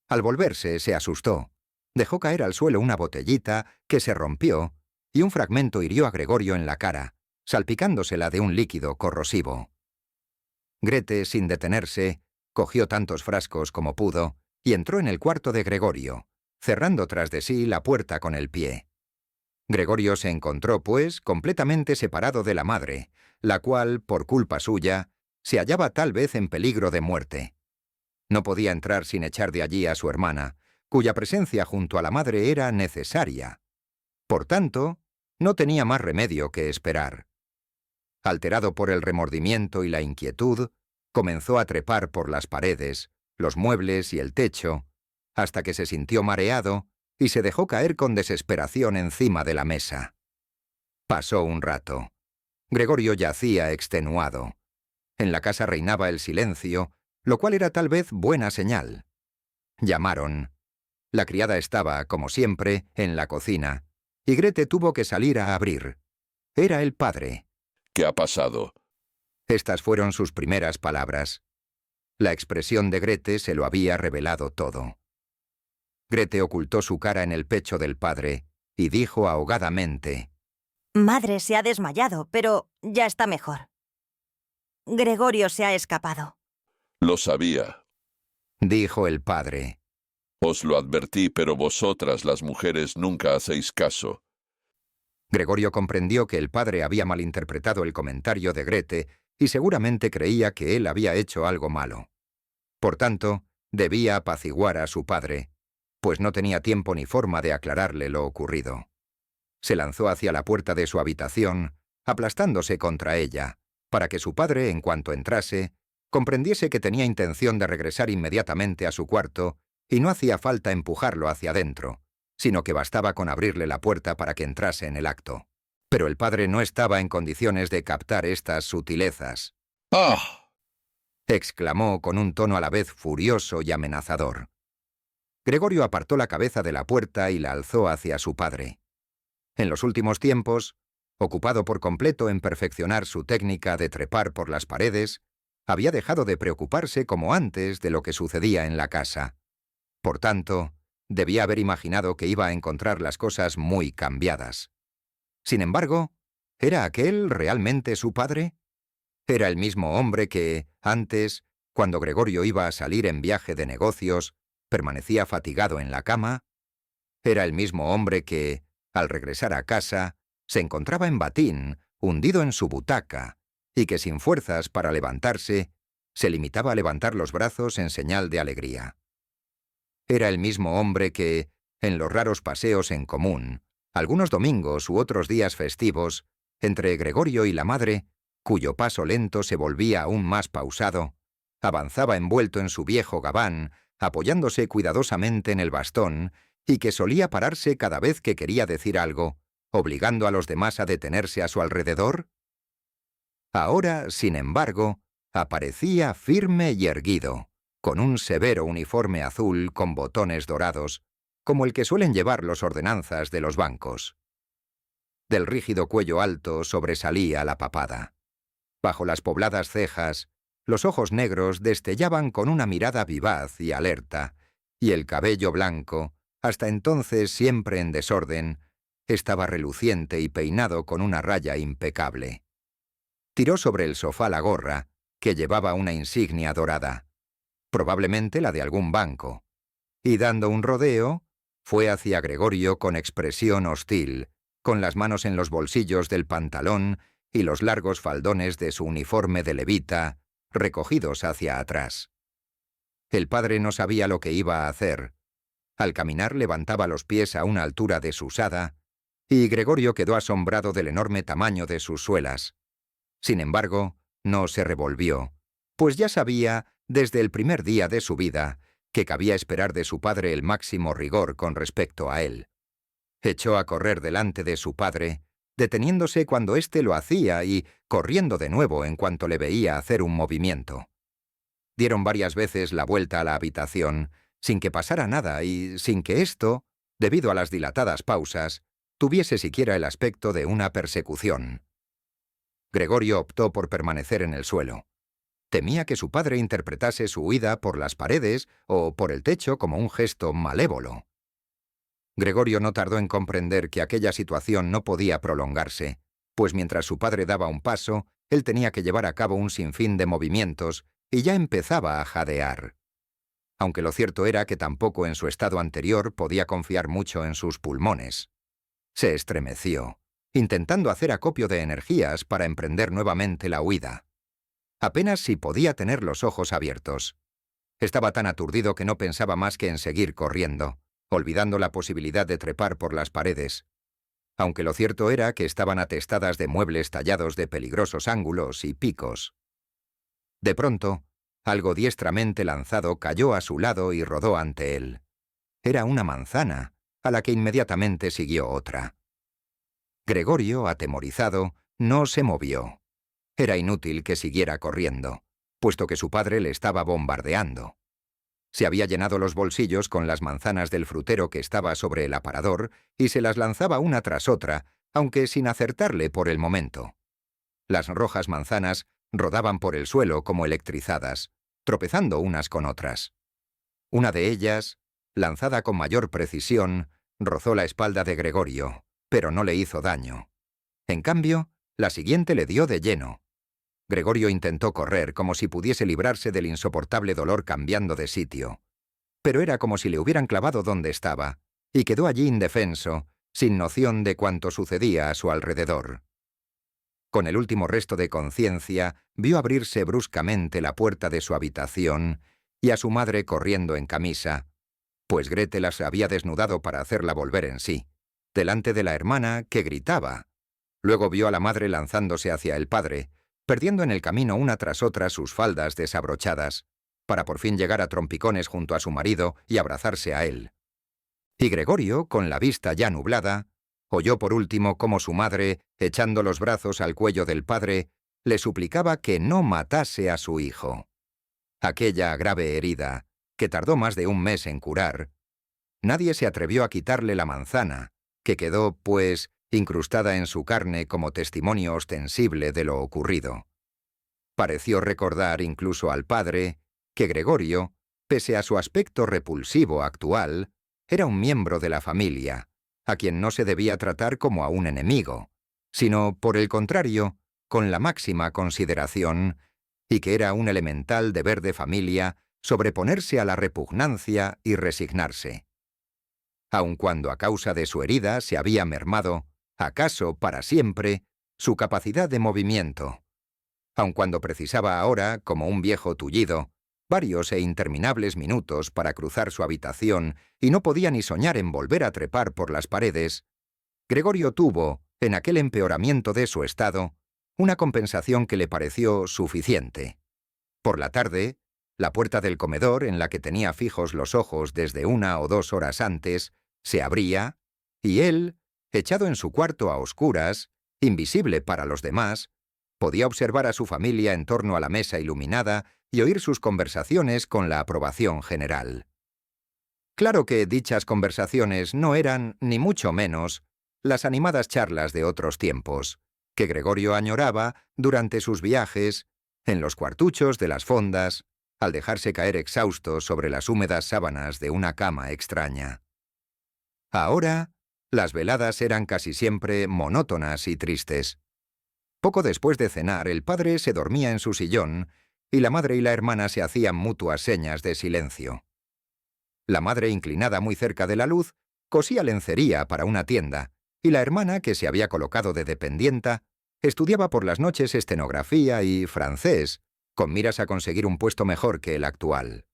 Speaker 1: Al volverse, se asustó. Dejó caer al suelo una botellita que se rompió y un fragmento hirió a Gregorio en la cara, salpicándosela de un líquido corrosivo. Grete, sin detenerse, cogió tantos frascos como pudo y entró en el cuarto de Gregorio, cerrando tras de sí la puerta con el pie. Gregorio se encontró, pues, completamente separado de la madre, la cual, por culpa suya, se hallaba tal vez en peligro de muerte. No podía entrar sin echar de allí a su hermana, cuya presencia junto a la madre era necesaria. Por tanto, no tenía más remedio que esperar. Alterado por el remordimiento y la inquietud, comenzó a trepar por las paredes, los muebles y el techo, hasta que se sintió mareado y se dejó caer con desesperación encima de la mesa. Pasó un rato. Gregorio yacía extenuado. En la casa reinaba el silencio, lo cual era tal vez buena señal. Llamaron. La criada estaba, como siempre, en la cocina, y Grete tuvo que salir a abrir. Era el padre.
Speaker 4: ¿Qué ha pasado?
Speaker 1: Estas fueron sus primeras palabras. La expresión de Grete se lo había revelado todo. Grete ocultó su cara en el pecho del padre y dijo ahogadamente:
Speaker 3: Madre se ha desmayado, pero ya está mejor. Gregorio se ha escapado.
Speaker 4: Lo sabía.
Speaker 1: dijo el padre.
Speaker 4: Os lo advertí, pero vosotras, las mujeres, nunca hacéis caso.
Speaker 1: Gregorio comprendió que el padre había malinterpretado el comentario de Grete y seguramente creía que él había hecho algo malo. Por tanto, debía apaciguar a su padre, pues no tenía tiempo ni forma de aclararle lo ocurrido. Se lanzó hacia la puerta de su habitación, aplastándose contra ella, para que su padre, en cuanto entrase, comprendiese que tenía intención de regresar inmediatamente a su cuarto y no hacía falta empujarlo hacia adentro, sino que bastaba con abrirle la puerta para que entrase en el acto. Pero el padre no estaba en condiciones de captar estas sutilezas.
Speaker 4: ¡Ah!
Speaker 1: Exclamó con un tono a la vez furioso y amenazador. Gregorio apartó la cabeza de la puerta y la alzó hacia su padre. En los últimos tiempos, ocupado por completo en perfeccionar su técnica de trepar por las paredes, había dejado de preocuparse como antes de lo que sucedía en la casa. Por tanto, debía haber imaginado que iba a encontrar las cosas muy cambiadas. Sin embargo, ¿era aquel realmente su padre? ¿Era el mismo hombre que, antes, cuando Gregorio iba a salir en viaje de negocios, permanecía fatigado en la cama? ¿Era el mismo hombre que, al regresar a casa, se encontraba en batín, hundido en su butaca, y que sin fuerzas para levantarse, se limitaba a levantar los brazos en señal de alegría? Era el mismo hombre que, en los raros paseos en común, algunos domingos u otros días festivos, entre Gregorio y la madre, cuyo paso lento se volvía aún más pausado, avanzaba envuelto en su viejo gabán, apoyándose cuidadosamente en el bastón, y que solía pararse cada vez que quería decir algo, obligando a los demás a detenerse a su alrededor? Ahora, sin embargo, aparecía firme y erguido, con un severo uniforme azul con botones dorados, como el que suelen llevar los ordenanzas de los bancos. Del rígido cuello alto sobresalía la papada. Bajo las pobladas cejas, los ojos negros destellaban con una mirada vivaz y alerta, y el cabello blanco, hasta entonces siempre en desorden, estaba reluciente y peinado con una raya impecable. Tiró sobre el sofá la gorra, que llevaba una insignia dorada, probablemente la de algún banco, y dando un rodeo, fue hacia Gregorio con expresión hostil, con las manos en los bolsillos del pantalón y los largos faldones de su uniforme de levita recogidos hacia atrás. El padre no sabía lo que iba a hacer. Al caminar levantaba los pies a una altura desusada, y Gregorio quedó asombrado del enorme tamaño de sus suelas. Sin embargo, no se revolvió, pues ya sabía, desde el primer día de su vida, que cabía esperar de su padre el máximo rigor con respecto a él. Echó a correr delante de su padre, deteniéndose cuando éste lo hacía y corriendo de nuevo en cuanto le veía hacer un movimiento. Dieron varias veces la vuelta a la habitación, sin que pasara nada y sin que esto, debido a las dilatadas pausas, tuviese siquiera el aspecto de una persecución. Gregorio optó por permanecer en el suelo. Temía que su padre interpretase su huida por las paredes o por el techo como un gesto malévolo. Gregorio no tardó en comprender que aquella situación no podía prolongarse, pues mientras su padre daba un paso, él tenía que llevar a cabo un sinfín de movimientos y ya empezaba a jadear. Aunque lo cierto era que tampoco en su estado anterior podía confiar mucho en sus pulmones. Se estremeció, intentando hacer acopio de energías para emprender nuevamente la huida. Apenas si podía tener los ojos abiertos. Estaba tan aturdido que no pensaba más que en seguir corriendo, olvidando la posibilidad de trepar por las paredes, aunque lo cierto era que estaban atestadas de muebles tallados de peligrosos ángulos y picos. De pronto, algo diestramente lanzado cayó a su lado y rodó ante él. Era una manzana, a la que inmediatamente siguió otra. Gregorio, atemorizado, no se movió. Era inútil que siguiera corriendo, puesto que su padre le estaba bombardeando. Se había llenado los bolsillos con las manzanas del frutero que estaba sobre el aparador y se las lanzaba una tras otra, aunque sin acertarle por el momento. Las rojas manzanas rodaban por el suelo como electrizadas, tropezando unas con otras. Una de ellas, lanzada con mayor precisión, rozó la espalda de Gregorio, pero no le hizo daño. En cambio, la siguiente le dio de lleno. Gregorio intentó correr como si pudiese librarse del insoportable dolor cambiando de sitio. Pero era como si le hubieran clavado donde estaba, y quedó allí indefenso, sin noción de cuanto sucedía a su alrededor. Con el último resto de conciencia, vio abrirse bruscamente la puerta de su habitación y a su madre corriendo en camisa, pues Gretel las había desnudado para hacerla volver en sí, delante de la hermana, que gritaba. Luego vio a la madre lanzándose hacia el padre, perdiendo en el camino una tras otra sus faldas desabrochadas, para por fin llegar a trompicones junto a su marido y abrazarse a él. Y Gregorio, con la vista ya nublada, oyó por último cómo su madre, echando los brazos al cuello del padre, le suplicaba que no matase a su hijo. Aquella grave herida, que tardó más de un mes en curar, nadie se atrevió a quitarle la manzana, que quedó, pues, incrustada en su carne como testimonio ostensible de lo ocurrido. Pareció recordar incluso al padre que Gregorio, pese a su aspecto repulsivo actual, era un miembro de la familia, a quien no se debía tratar como a un enemigo, sino, por el contrario, con la máxima consideración, y que era un elemental deber de familia sobreponerse a la repugnancia y resignarse. Aun cuando a causa de su herida se había mermado, acaso para siempre, su capacidad de movimiento, aun cuando precisaba ahora, como un viejo tullido, varios e interminables minutos para cruzar su habitación y no podía ni soñar en volver a trepar por las paredes, Gregorio tuvo, en aquel empeoramiento de su estado, una compensación que le pareció suficiente. Por la tarde, la puerta del comedor, en la que tenía fijos los ojos desde 1 o 2 horas antes, se abría, y él, echado en su cuarto a oscuras, invisible para los demás, podía observar a su familia en torno a la mesa iluminada y oír sus conversaciones con la aprobación general. Claro que dichas conversaciones no eran, ni mucho menos, las animadas charlas de otros tiempos, que Gregorio añoraba durante sus viajes, en los cuartuchos de las fondas, al dejarse caer exhausto sobre las húmedas sábanas de una cama extraña. Ahora, las veladas eran casi siempre monótonas y tristes. Poco después de cenar, el padre se dormía en su sillón y la madre y la hermana se hacían mutuas señas de silencio. La madre, inclinada muy cerca de la luz, cosía lencería para una tienda, y la hermana, que se había colocado de dependienta, estudiaba por las noches estenografía y francés, con miras a conseguir un puesto mejor que el actual.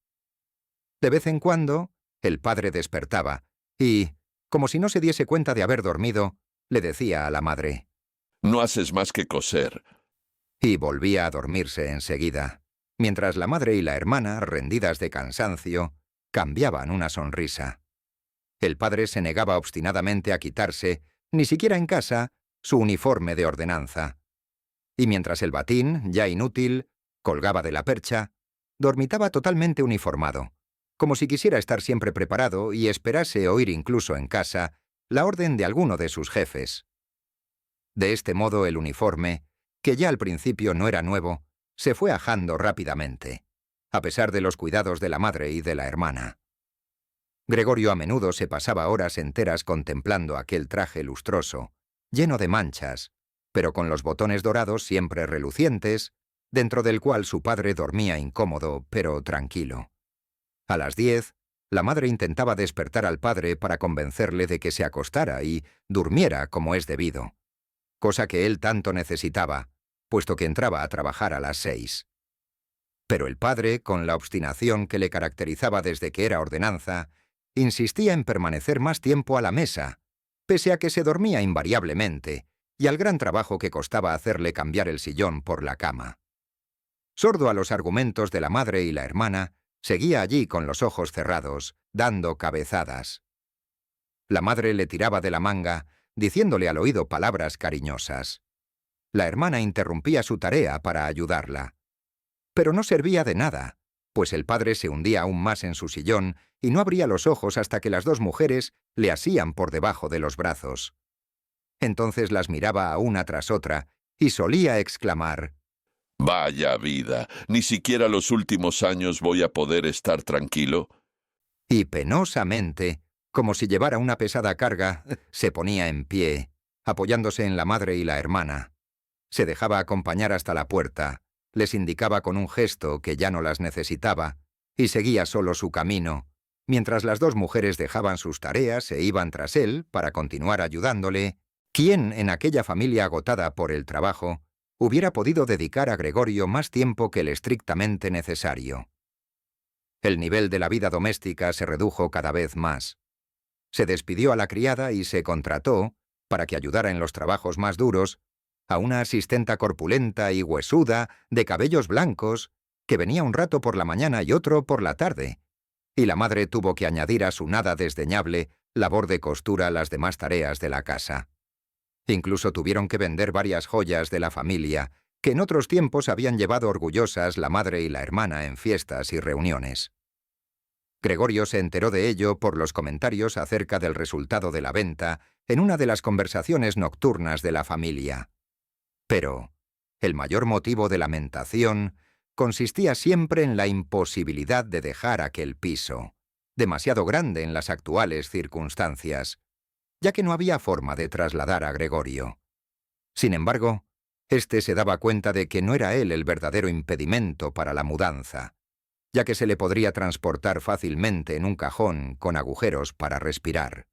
Speaker 1: De vez en cuando, el padre despertaba y, como si no se diese cuenta de haber dormido, le decía a la madre:
Speaker 4: «No haces más que coser».
Speaker 1: Y volvía a dormirse enseguida, mientras la madre y la hermana, rendidas de cansancio, cambiaban una sonrisa. El padre se negaba obstinadamente a quitarse, ni siquiera en casa, su uniforme de ordenanza. Y mientras el batín, ya inútil, colgaba de la percha, dormitaba totalmente uniformado, como si quisiera estar siempre preparado y esperase oír incluso en casa la orden de alguno de sus jefes. De este modo el uniforme, que ya al principio no era nuevo, se fue ajando rápidamente, a pesar de los cuidados de la madre y de la hermana. Gregorio a menudo se pasaba horas enteras contemplando aquel traje lustroso, lleno de manchas, pero con los botones dorados siempre relucientes, dentro del cual su padre dormía incómodo, pero tranquilo. A las 10, la madre intentaba despertar al padre para convencerle de que se acostara y durmiera como es debido, cosa que él tanto necesitaba, puesto que entraba a trabajar a las 6. Pero el padre, con la obstinación que le caracterizaba desde que era ordenanza, insistía en permanecer más tiempo a la mesa, pese a que se dormía invariablemente, y al gran trabajo que costaba hacerle cambiar el sillón por la cama. Sordo a los argumentos de la madre y la hermana, seguía allí con los ojos cerrados, dando cabezadas. La madre le tiraba de la manga, diciéndole al oído palabras cariñosas. La hermana interrumpía su tarea para ayudarla. Pero no servía de nada, pues el padre se hundía aún más en su sillón y no abría los ojos hasta que las dos mujeres le asían por debajo de los brazos. Entonces las miraba a una tras otra y solía exclamar:
Speaker 4: Vaya vida, ¿ni siquiera los últimos años voy a poder estar tranquilo?
Speaker 1: Y penosamente, como si llevara una pesada carga, se ponía en pie, apoyándose en la madre y la hermana. Se dejaba acompañar hasta la puerta, les indicaba con un gesto que ya no las necesitaba, y seguía solo su camino, mientras las dos mujeres dejaban sus tareas e iban tras él para continuar ayudándole. ¿Quién en aquella familia agotada por el trabajo hubiera podido dedicar a Gregorio más tiempo que el estrictamente necesario? El nivel de la vida doméstica se redujo cada vez más. Se despidió a la criada y se contrató, para que ayudara en los trabajos más duros, a una asistenta corpulenta y huesuda, de cabellos blancos, que venía un rato por la mañana y otro por la tarde, y la madre tuvo que añadir a su nada desdeñable labor de costura las demás tareas de la casa. Incluso tuvieron que vender varias joyas de la familia, que en otros tiempos habían llevado orgullosas la madre y la hermana en fiestas y reuniones. Gregorio se enteró de ello por los comentarios acerca del resultado de la venta en una de las conversaciones nocturnas de la familia. Pero el mayor motivo de lamentación consistía siempre en la imposibilidad de dejar aquel piso, demasiado grande en las actuales circunstancias, ya que no había forma de trasladar a Gregorio. Sin embargo, éste se daba cuenta de que no era él el verdadero impedimento para la mudanza, ya que se le podría transportar fácilmente en un cajón con agujeros para respirar.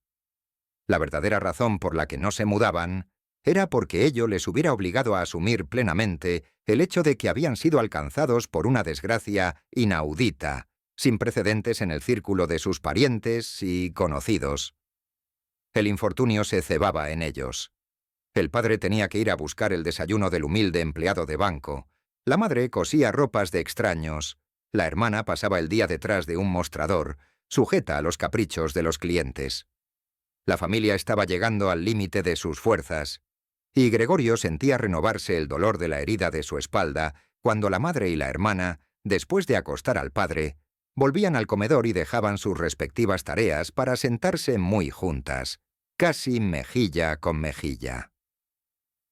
Speaker 1: La verdadera razón por la que no se mudaban era porque ello les hubiera obligado a asumir plenamente el hecho de que habían sido alcanzados por una desgracia inaudita, sin precedentes en el círculo de sus parientes y conocidos. El infortunio se cebaba en ellos. El padre tenía que ir a buscar el desayuno del humilde empleado de banco, la madre cosía ropas de extraños, la hermana pasaba el día detrás de un mostrador, sujeta a los caprichos de los clientes. La familia estaba llegando al límite de sus fuerzas, y Gregorio sentía renovarse el dolor de la herida de su espalda cuando la madre y la hermana, después de acostar al padre, volvían al comedor y dejaban sus respectivas tareas para sentarse muy juntas, casi mejilla con mejilla.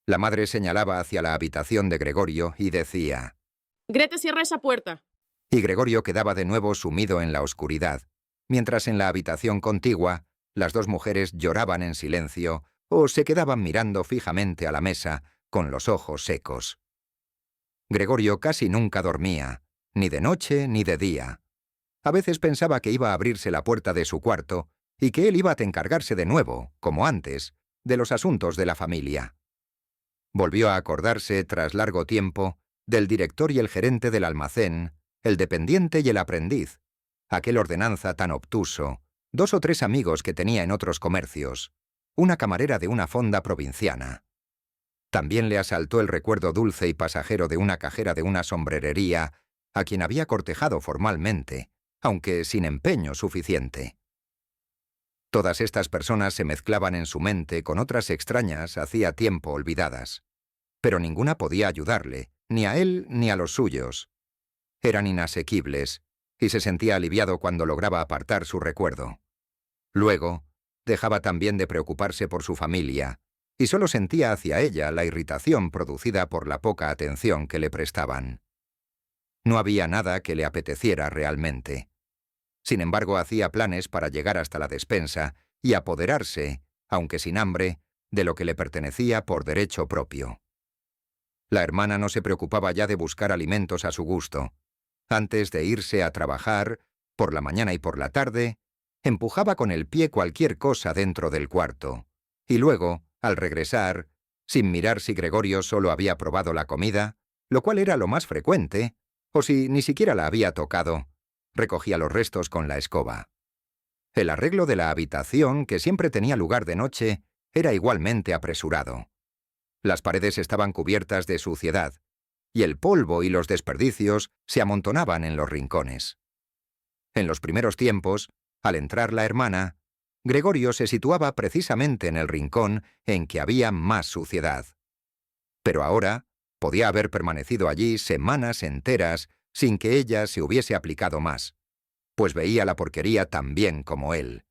Speaker 1: La madre señalaba hacia la habitación de Gregorio y decía:
Speaker 5: Grete, cierra esa puerta.
Speaker 1: Y Gregorio quedaba de nuevo sumido en la oscuridad, mientras en la habitación contigua las dos mujeres lloraban en silencio o se quedaban mirando fijamente a la mesa con los ojos secos. Gregorio casi nunca dormía, ni de noche ni de día. A veces pensaba que iba a abrirse la puerta de su cuarto y que él iba a encargarse de nuevo, como antes, de los asuntos de la familia. Volvió a acordarse, tras largo tiempo, del director y el gerente del almacén, el dependiente y el aprendiz, aquel ordenanza tan obtuso, 2 o 3 amigos que tenía en otros comercios, una camarera de una fonda provinciana. También le asaltó el recuerdo dulce y pasajero de una cajera de una sombrerería, a quien había cortejado formalmente, aunque sin empeño suficiente. Todas estas personas se mezclaban en su mente con otras extrañas hacía tiempo olvidadas, pero ninguna podía ayudarle, ni a él ni a los suyos. Eran inasequibles, y se sentía aliviado cuando lograba apartar su recuerdo. Luego, dejaba también de preocuparse por su familia, y solo sentía hacia ella la irritación producida por la poca atención que le prestaban. No había nada que le apeteciera realmente. Sin embargo, hacía planes para llegar hasta la despensa y apoderarse, aunque sin hambre, de lo que le pertenecía por derecho propio. La hermana no se preocupaba ya de buscar alimentos a su gusto. Antes de irse a trabajar, por la mañana y por la tarde, empujaba con el pie cualquier cosa dentro del cuarto, y luego, al regresar, sin mirar si Gregorio solo había probado la comida, lo cual era lo más frecuente, o si ni siquiera la había tocado, recogía los restos con la escoba. El arreglo de la habitación, que siempre tenía lugar de noche, era igualmente apresurado. Las paredes estaban cubiertas de suciedad, y el polvo y los desperdicios se amontonaban en los rincones. En los primeros tiempos, al entrar la hermana, Gregorio se situaba precisamente en el rincón en que había más suciedad. Pero ahora podía haber permanecido allí semanas enteras sin que ella se hubiese aplicado más, pues veía la porquería tan bien como él.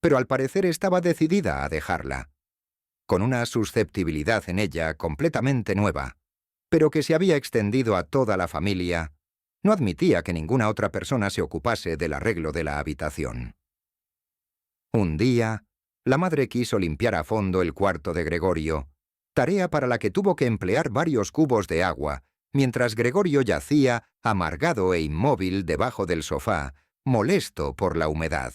Speaker 1: Pero al parecer estaba decidida a dejarla, con una susceptibilidad en ella completamente nueva, pero que se había extendido a toda la familia, no admitía que ninguna otra persona se ocupase del arreglo de la habitación. Un día, la madre quiso limpiar a fondo el cuarto de Gregorio, tarea para la que tuvo que emplear varios cubos de agua, mientras Gregorio yacía, amargado e inmóvil debajo del sofá, molesto por la humedad.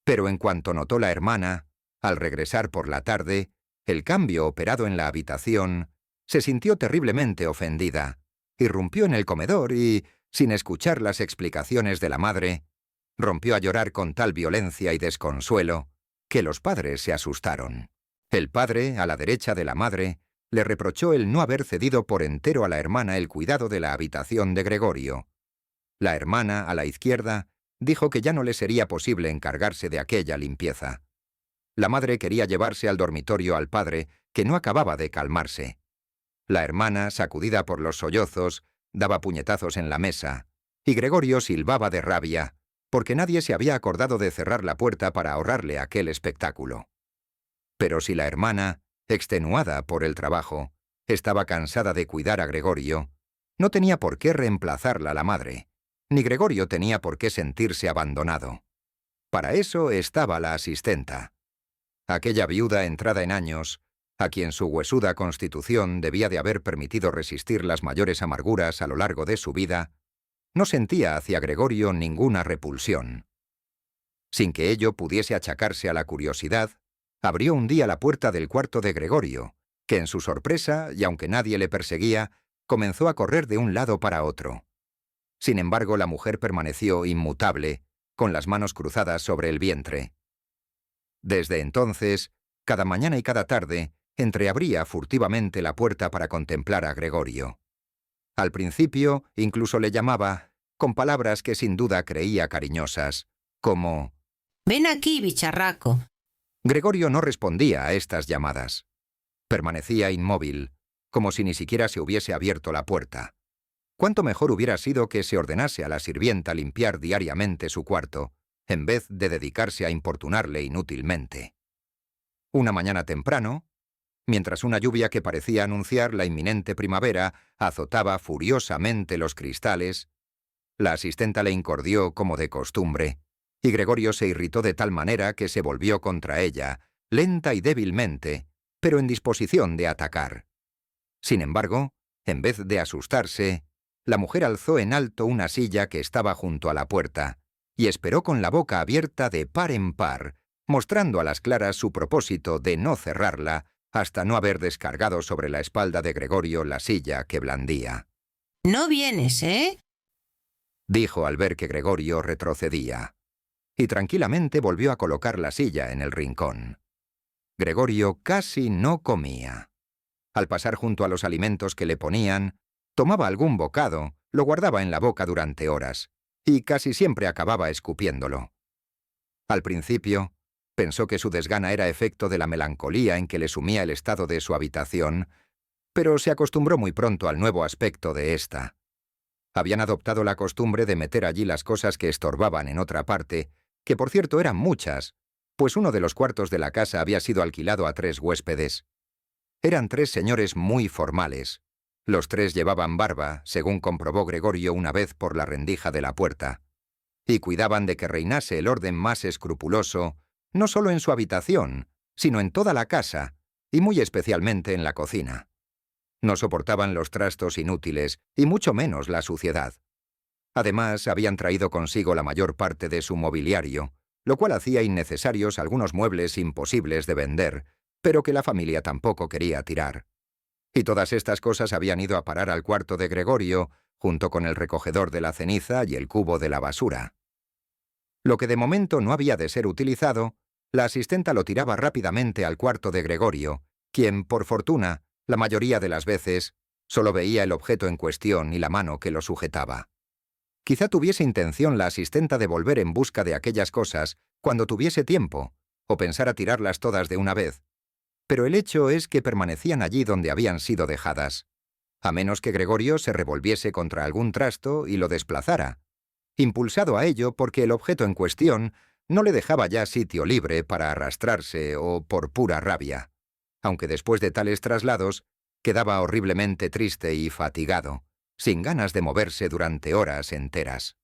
Speaker 1: Pero en cuanto notó la hermana, al regresar por la tarde, el cambio operado en la habitación, se sintió terriblemente ofendida, irrumpió en el comedor y, sin escuchar las explicaciones de la madre, rompió a llorar con tal violencia y desconsuelo que los padres se asustaron. El padre, a la derecha de la madre, le reprochó el no haber cedido por entero a la hermana el cuidado de la habitación de Gregorio. La hermana, a la izquierda, dijo que ya no le sería posible encargarse de aquella limpieza. La madre quería llevarse al dormitorio al padre, que no acababa de calmarse. La hermana, sacudida por los sollozos, daba puñetazos en la mesa, y Gregorio silbaba de rabia, porque nadie se había acordado de cerrar la puerta para ahorrarle aquel espectáculo. Pero si la hermana, extenuada por el trabajo, estaba cansada de cuidar a Gregorio, no tenía por qué reemplazarla la madre, ni Gregorio tenía por qué sentirse abandonado. Para eso estaba la asistenta. Aquella viuda entrada en años, a quien su huesuda constitución debía de haber permitido resistir las mayores amarguras a lo largo de su vida, no sentía hacia Gregorio ninguna repulsión. Sin que ello pudiese achacarse a la curiosidad, abrió un día la puerta del cuarto de Gregorio, que en su sorpresa, y aunque nadie le perseguía, comenzó a correr de un lado para otro. Sin embargo, la mujer permaneció inmutable, con las manos cruzadas sobre el vientre. Desde entonces, cada mañana y cada tarde, entreabría furtivamente la puerta para contemplar a Gregorio. Al principio, incluso le llamaba, con palabras que sin duda creía cariñosas, como
Speaker 6: «Ven aquí, bicharraco».
Speaker 1: Gregorio no respondía a estas llamadas. Permanecía inmóvil, como si ni siquiera se hubiese abierto la puerta. Cuánto mejor hubiera sido que se ordenase a la sirvienta limpiar diariamente su cuarto, en vez de dedicarse a importunarle inútilmente. Una mañana temprano, mientras una lluvia que parecía anunciar la inminente primavera azotaba furiosamente los cristales, la asistenta le incordió como de costumbre, y Gregorio se irritó de tal manera que se volvió contra ella, lenta y débilmente, pero en disposición de atacar. Sin embargo, en vez de asustarse, la mujer alzó en alto una silla que estaba junto a la puerta, y esperó con la boca abierta de par en par, mostrando a las claras su propósito de no cerrarla hasta no haber descargado sobre la espalda de Gregorio la silla que blandía.
Speaker 6: «No vienes, ¿eh?»,
Speaker 1: dijo al ver que Gregorio retrocedía, y tranquilamente volvió a colocar la silla en el rincón. Gregorio casi no comía. Al pasar junto a los alimentos que le ponían, tomaba algún bocado, lo guardaba en la boca durante horas, y casi siempre acababa escupiéndolo. Al principio, pensó que su desgana era efecto de la melancolía en que le sumía el estado de su habitación, pero se acostumbró muy pronto al nuevo aspecto de ésta. Habían adoptado la costumbre de meter allí las cosas que estorbaban en otra parte, que por cierto eran muchas, pues uno de los cuartos de la casa había sido alquilado a 3 huéspedes. Eran 3 señores muy formales. Los 3 llevaban barba, según comprobó Gregorio una vez por la rendija de la puerta, y cuidaban de que reinase el orden más escrupuloso, no solo en su habitación, sino en toda la casa, y muy especialmente en la cocina. No soportaban los trastos inútiles, y mucho menos la suciedad. Además, habían traído consigo la mayor parte de su mobiliario, lo cual hacía innecesarios algunos muebles imposibles de vender, pero que la familia tampoco quería tirar. Y todas estas cosas habían ido a parar al cuarto de Gregorio, junto con el recogedor de la ceniza y el cubo de la basura. Lo que de momento no había de ser utilizado, la asistenta lo tiraba rápidamente al cuarto de Gregorio, quien, por fortuna, la mayoría de las veces, solo veía el objeto en cuestión y la mano que lo sujetaba. Quizá tuviese intención la asistenta de volver en busca de aquellas cosas cuando tuviese tiempo, o pensara tirarlas todas de una vez, pero el hecho es que permanecían allí donde habían sido dejadas, a menos que Gregorio se revolviese contra algún trasto y lo desplazara, impulsado a ello porque el objeto en cuestión no le dejaba ya sitio libre para arrastrarse o por pura rabia, aunque después de tales traslados quedaba horriblemente triste y fatigado, sin ganas de moverse durante horas enteras.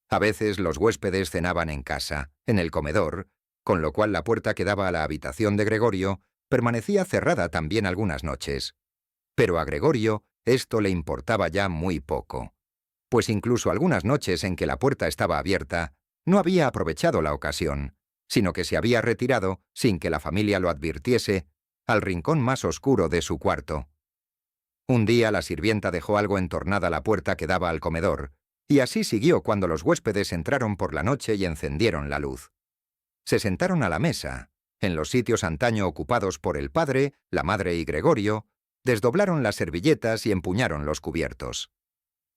Speaker 1: A veces los huéspedes cenaban en casa, en el comedor, con lo cual la puerta que daba a la habitación de Gregorio permanecía cerrada también algunas noches. Pero a Gregorio esto le importaba ya muy poco, pues incluso algunas noches en que la puerta estaba abierta, no había aprovechado la ocasión, sino que se había retirado, sin que la familia lo advirtiese, al rincón más oscuro de su cuarto. Un día la sirvienta dejó algo entornada la puerta que daba al comedor, y así siguió cuando los huéspedes entraron por la noche y encendieron la luz. Se sentaron a la mesa, en los sitios antaño ocupados por el padre, la madre y Gregorio, desdoblaron las servilletas y empuñaron los cubiertos.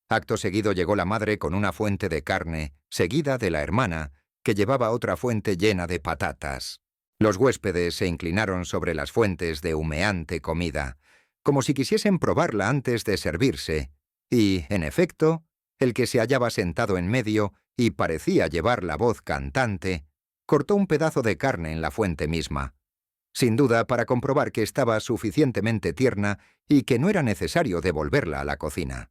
Speaker 1: Acto seguido llegó la madre con una fuente de carne, seguida de la hermana, que llevaba otra fuente llena de patatas. Los huéspedes se inclinaron sobre las fuentes de humeante comida, como si quisiesen probarla antes de servirse, y, en efecto, el que se hallaba sentado en medio y parecía llevar la voz cantante, cortó un pedazo de carne en la fuente misma, sin duda para comprobar que estaba suficientemente tierna y que no era necesario devolverla a la cocina.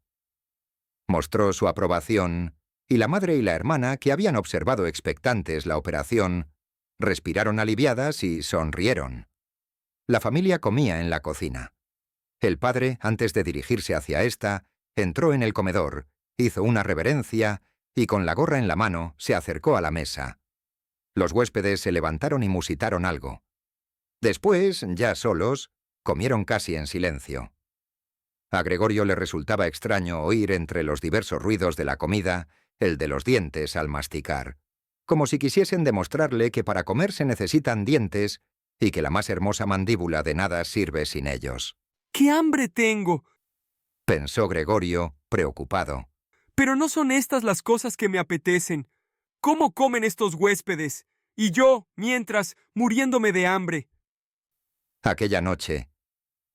Speaker 1: Mostró su aprobación, y la madre y la hermana, que habían observado expectantes la operación, respiraron aliviadas y sonrieron. La familia comía en la cocina. El padre, antes de dirigirse hacia ésta, entró en el comedor, hizo una reverencia y con la gorra en la mano se acercó a la mesa. Los huéspedes se levantaron y musitaron algo. Después, ya solos, comieron casi en silencio. A Gregorio le resultaba extraño oír entre los diversos ruidos de la comida el de los dientes al masticar, como si quisiesen demostrarle que para comer se necesitan dientes y que la más hermosa mandíbula de nada sirve sin ellos.
Speaker 2: ¡Qué hambre tengo!
Speaker 1: Pensó Gregorio, preocupado.
Speaker 2: Pero no son estas las cosas que me apetecen. ¿Cómo comen estos huéspedes? Y yo, mientras, muriéndome de hambre.
Speaker 1: Aquella noche,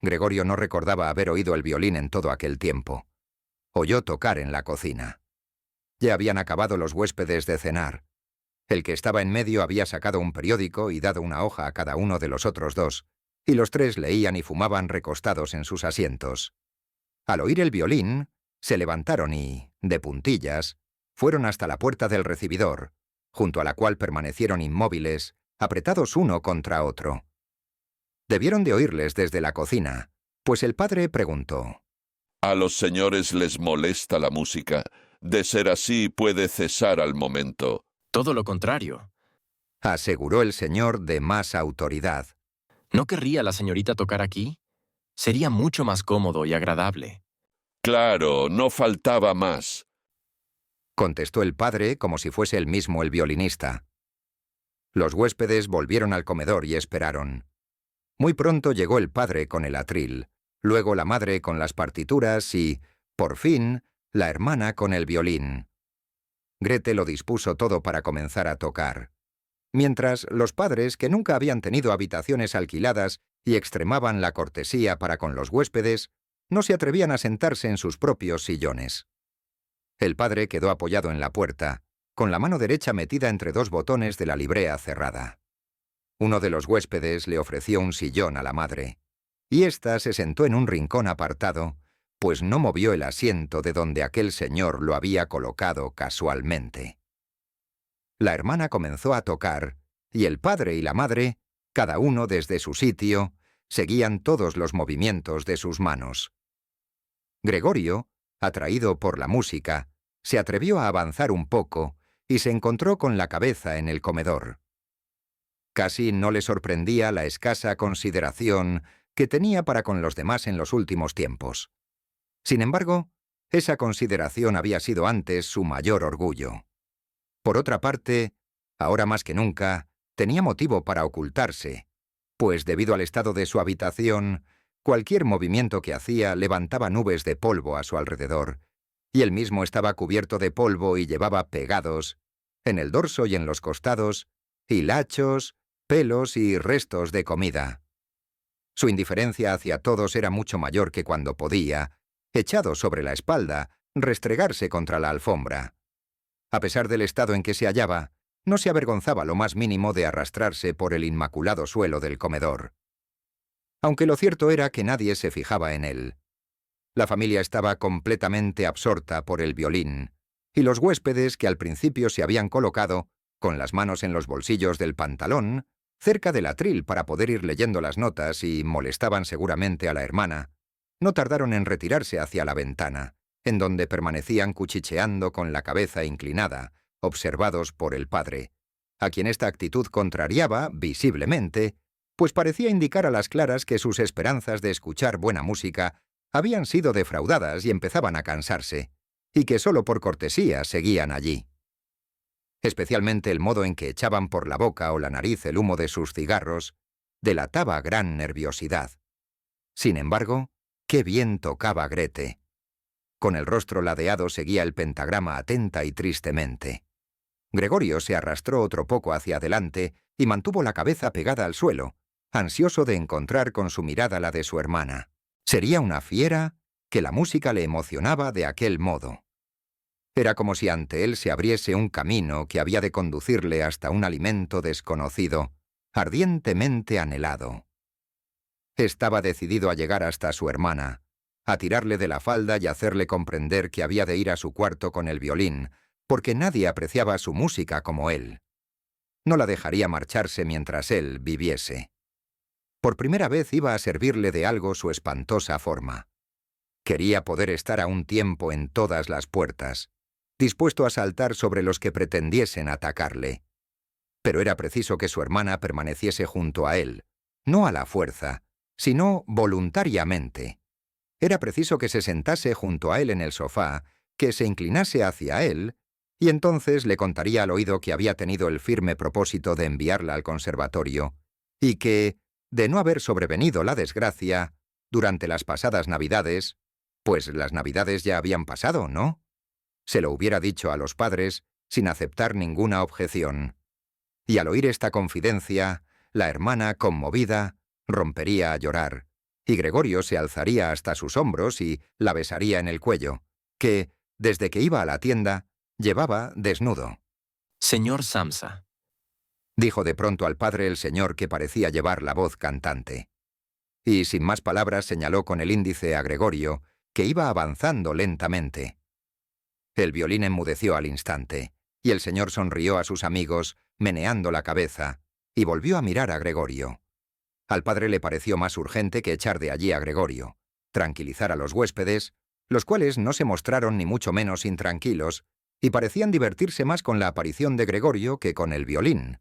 Speaker 1: Gregorio no recordaba haber oído el violín en todo aquel tiempo. Oyó tocar en la cocina. Ya habían acabado los huéspedes de cenar. El que estaba en medio había sacado un periódico y dado una hoja a cada uno de los otros dos, y los tres leían y fumaban recostados en sus asientos. Al oír el violín, se levantaron y, de puntillas, fueron hasta la puerta del recibidor, junto a la cual permanecieron inmóviles, apretados uno contra otro. Debieron de oírles desde la cocina, pues el padre preguntó:
Speaker 4: ¿A los señores les molesta la música? De ser así, puede cesar al momento.
Speaker 7: Todo lo contrario.
Speaker 1: aseguró el señor de más autoridad.
Speaker 7: ¿No querría la señorita tocar aquí? Sería mucho más cómodo y agradable.
Speaker 4: Claro, no faltaba más.
Speaker 1: Contestó el padre como si fuese él mismo el violinista. Los huéspedes volvieron al comedor y esperaron. Muy pronto llegó el padre con el atril, luego la madre con las partituras y, por fin, la hermana con el violín. Grete lo dispuso todo para comenzar a tocar. Mientras los padres, que nunca habían tenido habitaciones alquiladas y extremaban la cortesía para con los huéspedes, no se atrevían a sentarse en sus propios sillones. El padre quedó apoyado en la puerta, con la mano derecha metida entre dos botones de la librea cerrada. Uno de los huéspedes le ofreció un sillón a la madre, y ésta se sentó en un rincón apartado, pues no movió el asiento de donde aquel señor lo había colocado casualmente. La hermana comenzó a tocar, y el padre y la madre, cada uno desde su sitio, seguían todos los movimientos de sus manos. Gregorio, atraído por la música, se atrevió a avanzar un poco y se encontró con la cabeza en el comedor. Casi no le sorprendía la escasa consideración que tenía para con los demás en los últimos tiempos. Sin embargo, esa consideración había sido antes su mayor orgullo. Por otra parte, ahora más que nunca, tenía motivo para ocultarse, pues debido al estado de su habitación, cualquier movimiento que hacía levantaba nubes de polvo a su alrededor, y él mismo estaba cubierto de polvo y llevaba pegados, en el dorso y en los costados, hilachos, pelos y restos de comida. Su indiferencia hacia todos era mucho mayor que cuando podía, echado sobre la espalda, restregarse contra la alfombra. A pesar del estado en que se hallaba, no se avergonzaba lo más mínimo de arrastrarse por el inmaculado suelo del comedor. aunque lo cierto era que nadie se fijaba en él. La familia estaba completamente absorta por el violín, y los huéspedes que al principio se habían colocado, con las manos en los bolsillos del pantalón, cerca del atril para poder ir leyendo las notas y molestaban seguramente a la hermana, no tardaron en retirarse hacia la ventana, en donde permanecían cuchicheando con la cabeza inclinada, observados por el padre, a quien esta actitud contrariaba visiblemente, pues parecía indicar a las claras que sus esperanzas de escuchar buena música habían sido defraudadas y empezaban a cansarse, y que solo por cortesía seguían allí. Especialmente el modo en que echaban por la boca o la nariz el humo de sus cigarros delataba gran nerviosidad. Sin embargo, qué bien tocaba Grete. Con el rostro ladeado seguía el pentagrama atenta y tristemente. Gregorio se arrastró otro poco hacia adelante y mantuvo la cabeza pegada al suelo, ansioso de encontrar con su mirada la de su hermana. Sería una fiera que la música le emocionaba de aquel modo. Era como si ante él se abriese un camino que había de conducirle hasta un alimento desconocido, ardientemente anhelado. Estaba decidido a llegar hasta su hermana, a tirarle de la falda y hacerle comprender que había de ir a su cuarto con el violín, porque nadie apreciaba su música como él. No la dejaría marcharse mientras él viviese. Por primera vez iba a servirle de algo su espantosa forma. Quería poder estar a un tiempo en todas las puertas, dispuesto a saltar sobre los que pretendiesen atacarle. Pero era preciso que su hermana permaneciese junto a él, no a la fuerza, sino voluntariamente. Era preciso que se sentase junto a él en el sofá, que se inclinase hacia él, y entonces le contaría al oído que había tenido el firme propósito de enviarla al conservatorio, y que, de no haber sobrevenido la desgracia, durante las pasadas Navidades, pues las Navidades ya habían pasado, ¿no?, se lo hubiera dicho a los padres sin aceptar ninguna objeción. Y al oír esta confidencia, la hermana, conmovida, rompería a llorar, y Gregorio se alzaría hasta sus hombros y la besaría en el cuello, que, desde que iba a la tienda, llevaba desnudo.
Speaker 7: Señor Samsa,
Speaker 1: Dijo de pronto al padre el señor que parecía llevar la voz cantante. Y sin más palabras señaló con el índice a Gregorio, que iba avanzando lentamente. El violín enmudeció al instante, y el señor sonrió a sus amigos, meneando la cabeza, y volvió a mirar a Gregorio. Al padre le pareció más urgente que echar de allí a Gregorio, tranquilizar a los huéspedes, los cuales no se mostraron ni mucho menos intranquilos, y parecían divertirse más con la aparición de Gregorio que con el violín.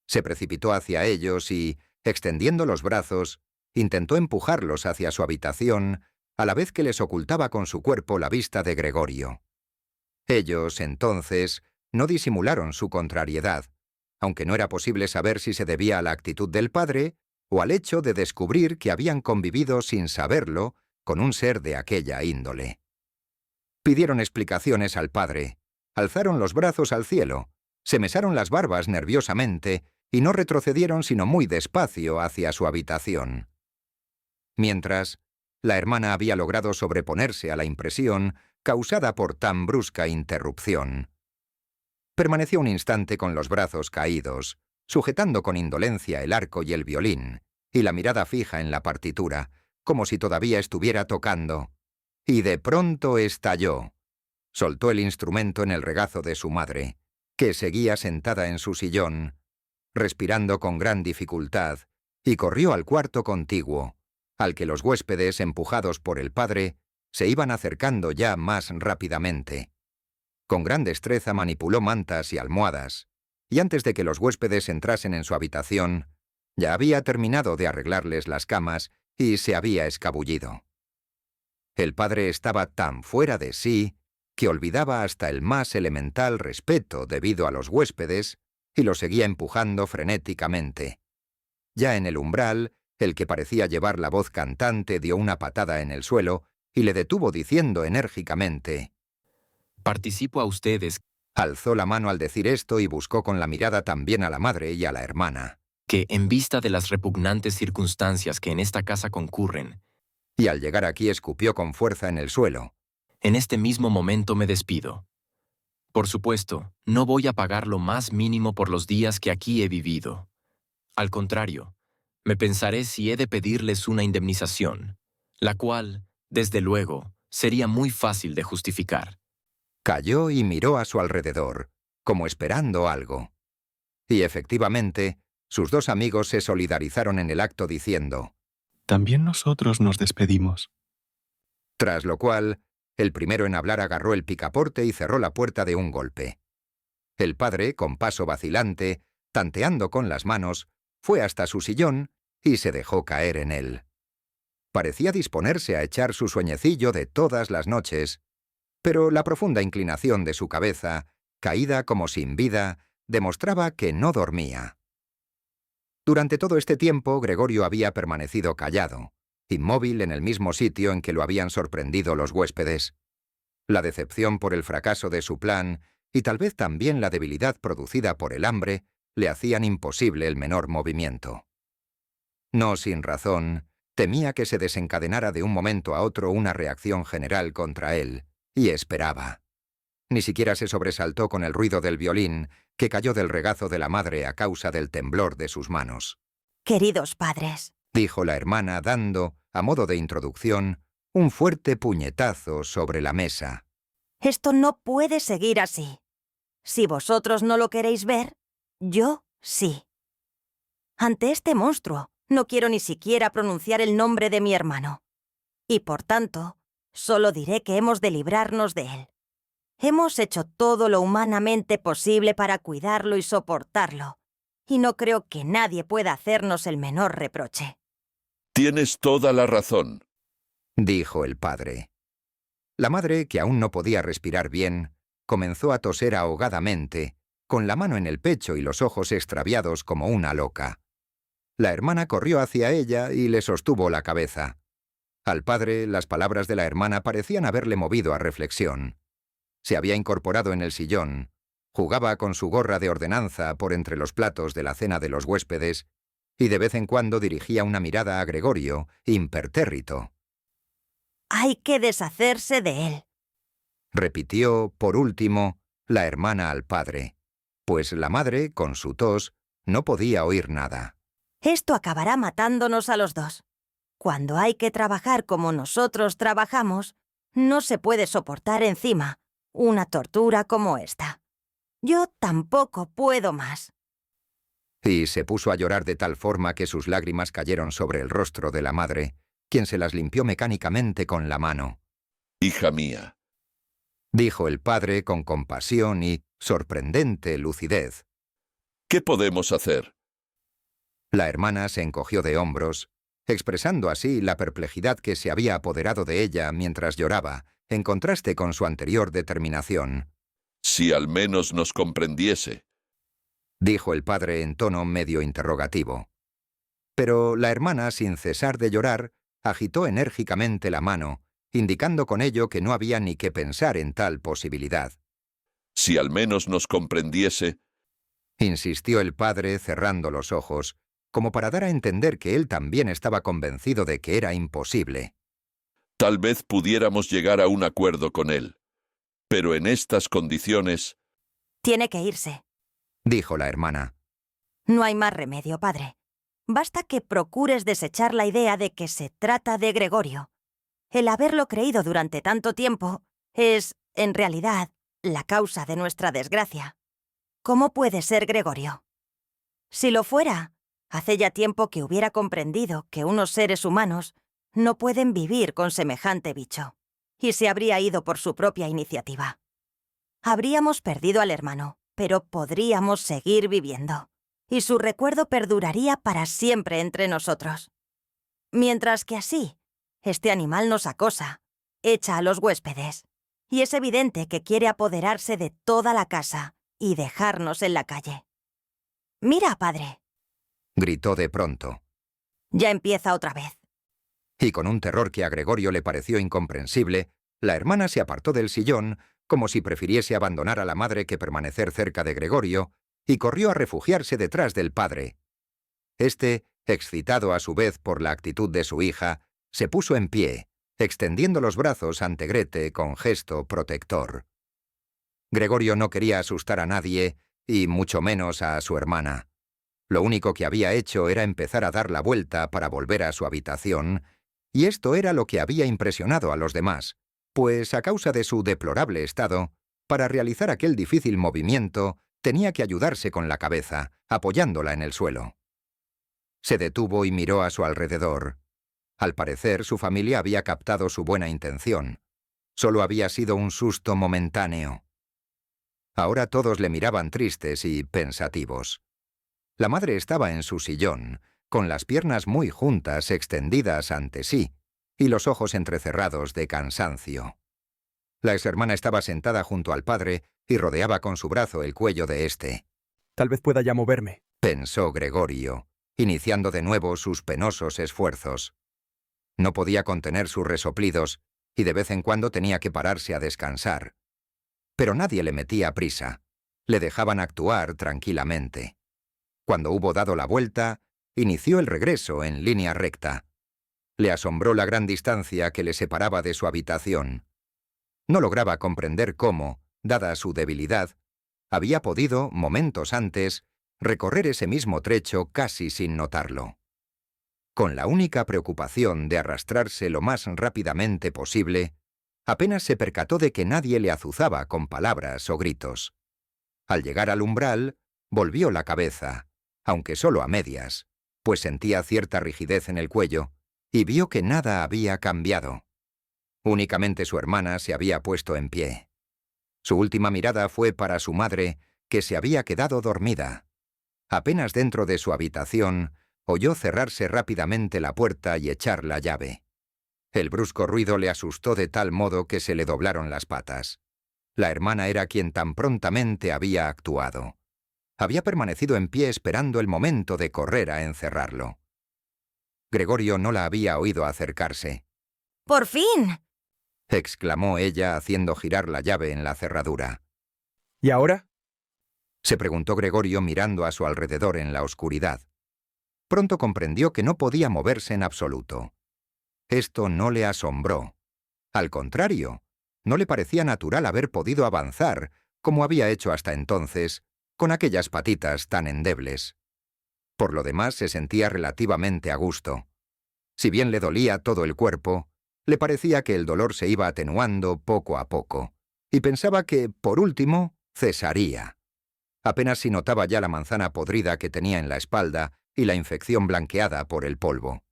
Speaker 1: Se precipitó hacia ellos y, extendiendo los brazos, intentó empujarlos hacia su habitación, a la vez que les ocultaba con su cuerpo la vista de Gregorio. Ellos, entonces, no disimularon su contrariedad, aunque no era posible saber si se debía a la actitud del padre o al hecho de descubrir que habían convivido sin saberlo con un ser de aquella índole. Pidieron explicaciones al padre, alzaron los brazos al cielo, se mesaron las barbas nerviosamente y no retrocedieron sino muy despacio hacia su habitación. Mientras, la hermana había logrado sobreponerse a la impresión causada por tan brusca interrupción. Permaneció un instante con los brazos caídos, sujetando con indolencia el arco y el violín, y la mirada fija en la partitura, como si todavía estuviera tocando, y de pronto estalló. Soltó el instrumento en el regazo de su madre, que seguía sentada en su sillón, respirando con gran dificultad, y corrió al cuarto contiguo, al que los huéspedes, empujados por el padre, se iban acercando ya más rápidamente. Con gran destreza manipuló mantas y almohadas, y antes de que los huéspedes entrasen en su habitación, ya había terminado de arreglarles las camas y se había escabullido. El padre estaba tan fuera de sí que olvidaba hasta el más elemental respeto debido a los huéspedes y los seguía empujando frenéticamente. Ya en el umbral, el que parecía llevar la voz cantante dio una patada en el suelo y le detuvo diciendo enérgicamente:
Speaker 7: participo a ustedes
Speaker 1: Alzó la mano al decir esto y buscó con la mirada también a la madre y a la hermana.
Speaker 7: que, en vista de las repugnantes circunstancias que en esta casa concurren,
Speaker 1: Y al llegar aquí escupió con fuerza en el suelo.
Speaker 7: en este mismo momento me despido. Por supuesto, no voy a pagar lo más mínimo por los días que aquí he vivido. Al contrario, Me pensaré si he de pedirles una indemnización, la cual, desde luego, sería muy fácil de justificar.
Speaker 1: Calló y miró a su alrededor, como esperando algo. Y efectivamente, sus dos amigos se solidarizaron en el acto diciendo:
Speaker 8: También nosotros nos despedimos.
Speaker 1: tras lo cual, el primero en hablar agarró el picaporte y cerró la puerta de un golpe. El padre, con paso vacilante, tanteando con las manos, fue hasta su sillón y se dejó caer en él. Parecía disponerse a echar su sueñecillo de todas las noches, pero la profunda inclinación de su cabeza, caída como sin vida, demostraba que no dormía. Durante todo este tiempo, Gregorio había permanecido callado, inmóvil en el mismo sitio en que lo habían sorprendido los huéspedes. La decepción por el fracaso de su plan y tal vez también la debilidad producida por el hambre le hacían imposible el menor movimiento. No sin razón, temía que se desencadenara de un momento a otro una reacción general contra él, y esperaba. Ni siquiera se sobresaltó con el ruido del violín, que cayó del regazo de la madre a causa del temblor de sus manos.
Speaker 3: Queridos padres,
Speaker 1: Dijo la hermana dando, a modo de introducción, un fuerte puñetazo sobre la mesa.
Speaker 3: esto no puede seguir así. Si vosotros no lo queréis ver, yo sí. Ante este monstruo, no quiero ni siquiera pronunciar el nombre de mi hermano. Y por tanto, solo diré que hemos de librarnos de él. Hemos hecho todo lo humanamente posible para cuidarlo y soportarlo, y no creo que nadie pueda hacernos el menor reproche.
Speaker 4: Tienes toda la razón.
Speaker 1: Dijo el padre. La madre, que aún no podía respirar bien, comenzó a toser ahogadamente, con la mano en el pecho y los ojos extraviados como una loca. La hermana corrió hacia ella y le sostuvo la cabeza. Al padre, las palabras de la hermana parecían haberle movido a reflexión. Se había incorporado en el sillón, jugaba con su gorra de ordenanza por entre los platos de la cena de los huéspedes y de vez en cuando dirigía una mirada a Gregorio, impertérrito.
Speaker 3: Hay que deshacerse de él.
Speaker 1: Repitió, por último, la hermana al padre, pues la madre, con su tos, no podía oír nada.
Speaker 3: Esto acabará matándonos a los dos. Cuando hay que trabajar como nosotros trabajamos, no se puede soportar encima una tortura como esta. Yo tampoco puedo más.
Speaker 1: Y se puso a llorar de tal forma que sus lágrimas cayeron sobre el rostro de la madre, quien se las limpió mecánicamente con la mano.
Speaker 4: Hija mía,
Speaker 1: Dijo el padre con compasión y sorprendente lucidez.
Speaker 4: ¿qué podemos hacer?
Speaker 1: La hermana se encogió de hombros, expresando así la perplejidad que se había apoderado de ella mientras lloraba, en contraste con su anterior determinación.
Speaker 4: Si al menos nos comprendiese.
Speaker 1: Dijo el padre en tono medio interrogativo. Pero la hermana, sin cesar de llorar, agitó enérgicamente la mano, indicando con ello que no había ni que pensar en tal posibilidad.
Speaker 4: Si al menos nos comprendiese.
Speaker 1: Insistió el padre cerrando los ojos, como para dar a entender que él también estaba convencido de que era imposible.
Speaker 4: Tal vez pudiéramos llegar a un acuerdo con él. Pero en estas condiciones.
Speaker 3: Tiene que irse.
Speaker 1: Dijo la hermana.
Speaker 3: No hay más remedio, padre. Basta que procures desechar la idea de que se trata de Gregorio. El haberlo creído durante tanto tiempo es, en realidad, la causa de nuestra desgracia. ¿Cómo puede ser Gregorio? Si lo fuera, hace ya tiempo que hubiera comprendido que unos seres humanos no pueden vivir con semejante bicho, y se habría ido por su propia iniciativa. Habríamos perdido al hermano, pero podríamos seguir viviendo, y su recuerdo perduraría para siempre entre nosotros. Mientras que así, este animal nos acosa, echa a los huéspedes, y es evidente que quiere apoderarse de toda la casa y dejarnos en la calle. «Mira, padre»,
Speaker 1: Gritó de pronto,
Speaker 3: ya empieza otra vez.
Speaker 1: y con un terror que a Gregorio le pareció incomprensible, la hermana se apartó del sillón, como si prefiriese abandonar a la madre que permanecer cerca de Gregorio, y corrió a refugiarse detrás del padre. Este, excitado a su vez por la actitud de su hija, se puso en pie, extendiendo los brazos ante Grete con gesto protector. Gregorio no quería asustar a nadie, y mucho menos a su hermana. Lo único que había hecho era empezar a dar la vuelta para volver a su habitación, y esto era lo que había impresionado a los demás, pues a causa de su deplorable estado, para realizar aquel difícil movimiento, tenía que ayudarse con la cabeza, apoyándola en el suelo. Se detuvo y miró a su alrededor. Al parecer, su familia había captado su buena intención. Solo había sido un susto momentáneo. Ahora todos le miraban tristes y pensativos. La madre estaba en su sillón, con las piernas muy juntas extendidas ante sí, y los ojos entrecerrados de cansancio. La exhermana estaba sentada junto al padre y rodeaba con su brazo el cuello de éste.
Speaker 2: Tal vez pueda ya moverme,
Speaker 1: Pensó Gregorio, iniciando de nuevo sus penosos esfuerzos. No podía contener sus resoplidos y de vez en cuando tenía que pararse a descansar. Pero nadie le metía prisa. Le dejaban actuar tranquilamente. Cuando hubo dado la vuelta, inició el regreso en línea recta. Le asombró la gran distancia que le separaba de su habitación. No lograba comprender cómo, dada su debilidad, había podido, momentos antes, recorrer ese mismo trecho casi sin notarlo. Con la única preocupación de arrastrarse lo más rápidamente posible, apenas se percató de que nadie le azuzaba con palabras o gritos. Al llegar al umbral, volvió la cabeza, aunque solo a medias, pues sentía cierta rigidez en el cuello, y vio que nada había cambiado. Únicamente su hermana se había puesto en pie. Su última mirada fue para su madre, que se había quedado dormida. Apenas dentro de su habitación, oyó cerrarse rápidamente la puerta y echar la llave. El brusco ruido le asustó de tal modo que se le doblaron las patas. La hermana era quien tan prontamente había actuado. Había permanecido en pie esperando el momento de correr a encerrarlo. Gregorio no la había oído acercarse.
Speaker 3: ¡Por fin!
Speaker 1: Exclamó ella haciendo girar la llave en la cerradura.
Speaker 2: ¿y ahora?
Speaker 1: Se preguntó Gregorio mirando a su alrededor en la oscuridad. Pronto comprendió que no podía moverse en absoluto. Esto no le asombró. Al contrario, no le parecía natural haber podido avanzar, como había hecho hasta entonces, con aquellas patitas tan endebles. Por lo demás, se sentía relativamente a gusto. Si bien le dolía todo el cuerpo, le parecía que el dolor se iba atenuando poco a poco, y pensaba que, por último, cesaría. Apenas si notaba ya la manzana podrida que tenía en la espalda y la infección blanqueada por el polvo.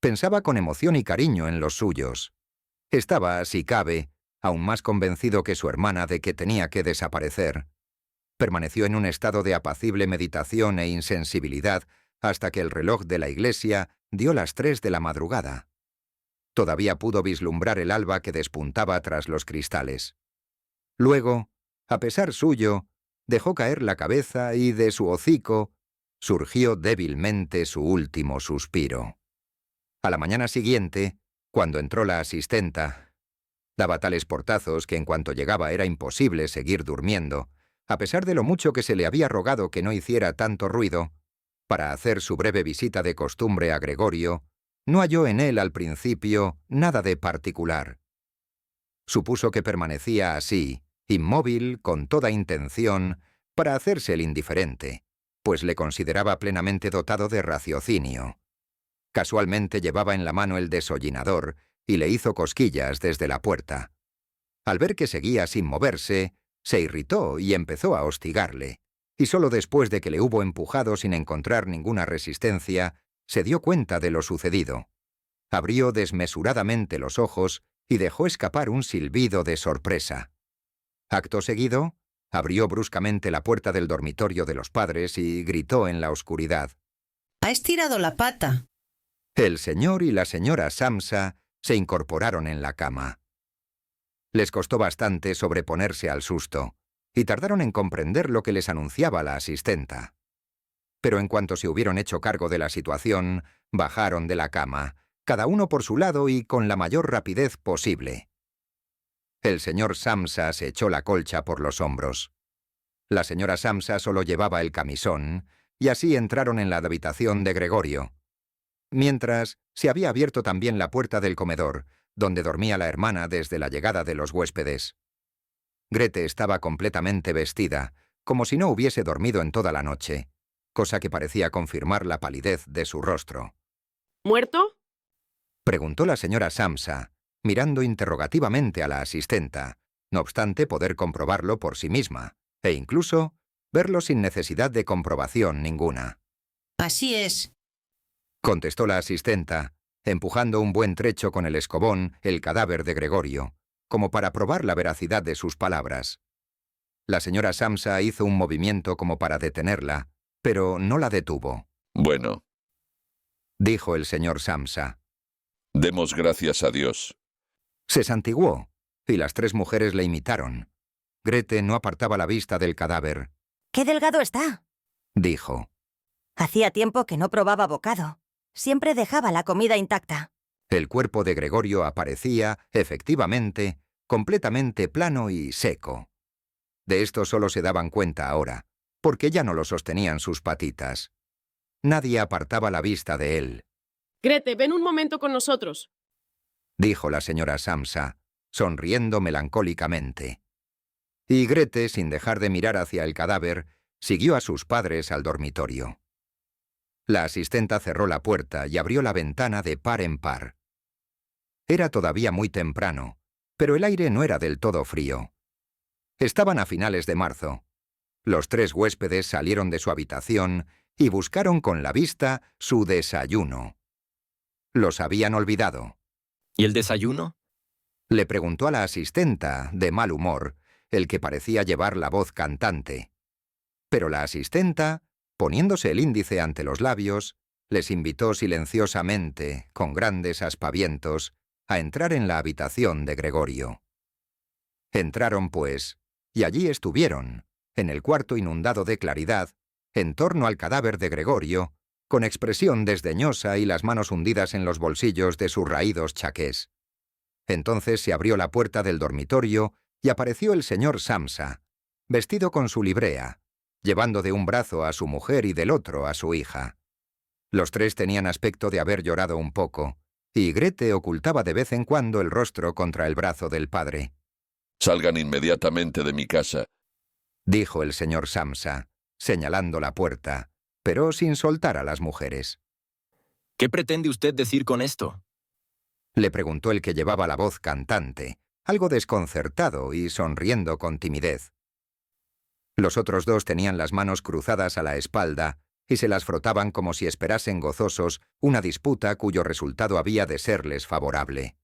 Speaker 1: Pensaba con emoción y cariño en los suyos. Estaba, si cabe, aún más convencido que su hermana de que tenía que desaparecer. Permaneció en un estado de apacible meditación e insensibilidad hasta que el reloj de la iglesia dio las 3 de la madrugada. Todavía pudo vislumbrar el alba que despuntaba tras los cristales. Luego, a pesar suyo, dejó caer la cabeza y de su hocico surgió débilmente su último suspiro. A la mañana siguiente, cuando entró la asistenta, daba tales portazos que en cuanto llegaba era imposible seguir durmiendo, a pesar de lo mucho que se le había rogado que no hiciera tanto ruido. Para hacer su breve visita de costumbre a Gregorio, no halló en él al principio nada de particular. Supuso que permanecía así, inmóvil, con toda intención, para hacerse el indiferente, pues le consideraba plenamente dotado de raciocinio. Casualmente llevaba en la mano el desollinador y le hizo cosquillas desde la puerta. Al ver que seguía sin moverse, se irritó y empezó a hostigarle, y solo después de que le hubo empujado sin encontrar ninguna resistencia, se dio cuenta de lo sucedido. Abrió desmesuradamente los ojos y dejó escapar un silbido de sorpresa. Acto seguido, abrió bruscamente la puerta del dormitorio de los padres y gritó en la oscuridad.
Speaker 6: Ha estirado la pata.
Speaker 1: El señor y la señora Samsa se incorporaron en la cama. Les costó bastante sobreponerse al susto, y tardaron en comprender lo que les anunciaba la asistenta. Pero en cuanto se hubieron hecho cargo de la situación, bajaron de la cama, cada uno por su lado y con la mayor rapidez posible. El señor Samsa se echó la colcha por los hombros. La señora Samsa solo llevaba el camisón, y así entraron en la habitación de Gregorio. Mientras, se había abierto también la puerta del comedor, donde dormía la hermana desde la llegada de los huéspedes. Grete estaba completamente vestida, como si no hubiese dormido en toda la noche, cosa que parecía confirmar la palidez de su rostro.
Speaker 5: ¿Muerto?
Speaker 1: Preguntó la señora Samsa, mirando interrogativamente a la asistenta, no obstante poder comprobarlo por sí misma, e incluso verlo sin necesidad de comprobación ninguna.
Speaker 6: Así es.
Speaker 1: Contestó la asistenta, empujando un buen trecho con el escobón el cadáver de Gregorio, como para probar la veracidad de sus palabras. La señora Samsa hizo un movimiento como para detenerla, pero no la detuvo.
Speaker 4: Bueno,
Speaker 1: Dijo el señor Samsa.
Speaker 4: demos gracias a Dios.
Speaker 1: Se santiguó, y las 3 mujeres le imitaron. Grete no apartaba la vista del cadáver.
Speaker 3: ¡Qué delgado está!
Speaker 1: Dijo.
Speaker 3: Hacía tiempo que no probaba bocado. Siempre dejaba la comida intacta.
Speaker 1: El cuerpo de Gregorio aparecía, efectivamente, completamente plano y seco. De esto solo se daban cuenta ahora, porque ya no lo sostenían sus patitas. Nadie apartaba la vista de él,
Speaker 5: Grete, ven un momento con nosotros.
Speaker 1: dijo la señora Samsa, sonriendo melancólicamente. Y Grete, sin dejar de mirar hacia el cadáver, siguió a sus padres al dormitorio. La asistenta cerró la puerta y abrió la ventana de par en par. Era todavía muy temprano, pero el aire no era del todo frío. Estaban a finales de marzo. Los 3 huéspedes salieron de su habitación y buscaron con la vista su desayuno. Los habían olvidado.
Speaker 7: ¿Y el desayuno?
Speaker 1: Le preguntó a la asistenta, de mal humor, el que parecía llevar la voz cantante. Pero la asistenta, poniéndose el índice ante los labios, les invitó silenciosamente, con grandes aspavientos, a entrar en la habitación de Gregorio. Entraron, pues, y allí estuvieron, en el cuarto inundado de claridad, en torno al cadáver de Gregorio, con expresión desdeñosa y las manos hundidas en los bolsillos de sus raídos chaqués. Entonces se abrió la puerta del dormitorio y apareció el señor Samsa, vestido con su librea, llevando de un brazo a su mujer y del otro a su hija. Los 3 tenían aspecto de haber llorado un poco, y Grete ocultaba de vez en cuando el rostro contra el brazo del padre.
Speaker 4: Salgan inmediatamente de mi casa.
Speaker 1: Dijo el señor Samsa, señalando la puerta, pero sin soltar a las mujeres.
Speaker 7: ¿Qué pretende usted decir con esto?
Speaker 1: Le preguntó el que llevaba la voz cantante, algo desconcertado y sonriendo con timidez. Los otros 2 tenían las manos cruzadas a la espalda y se las frotaban como si esperasen gozosos una disputa cuyo resultado había de serles favorable.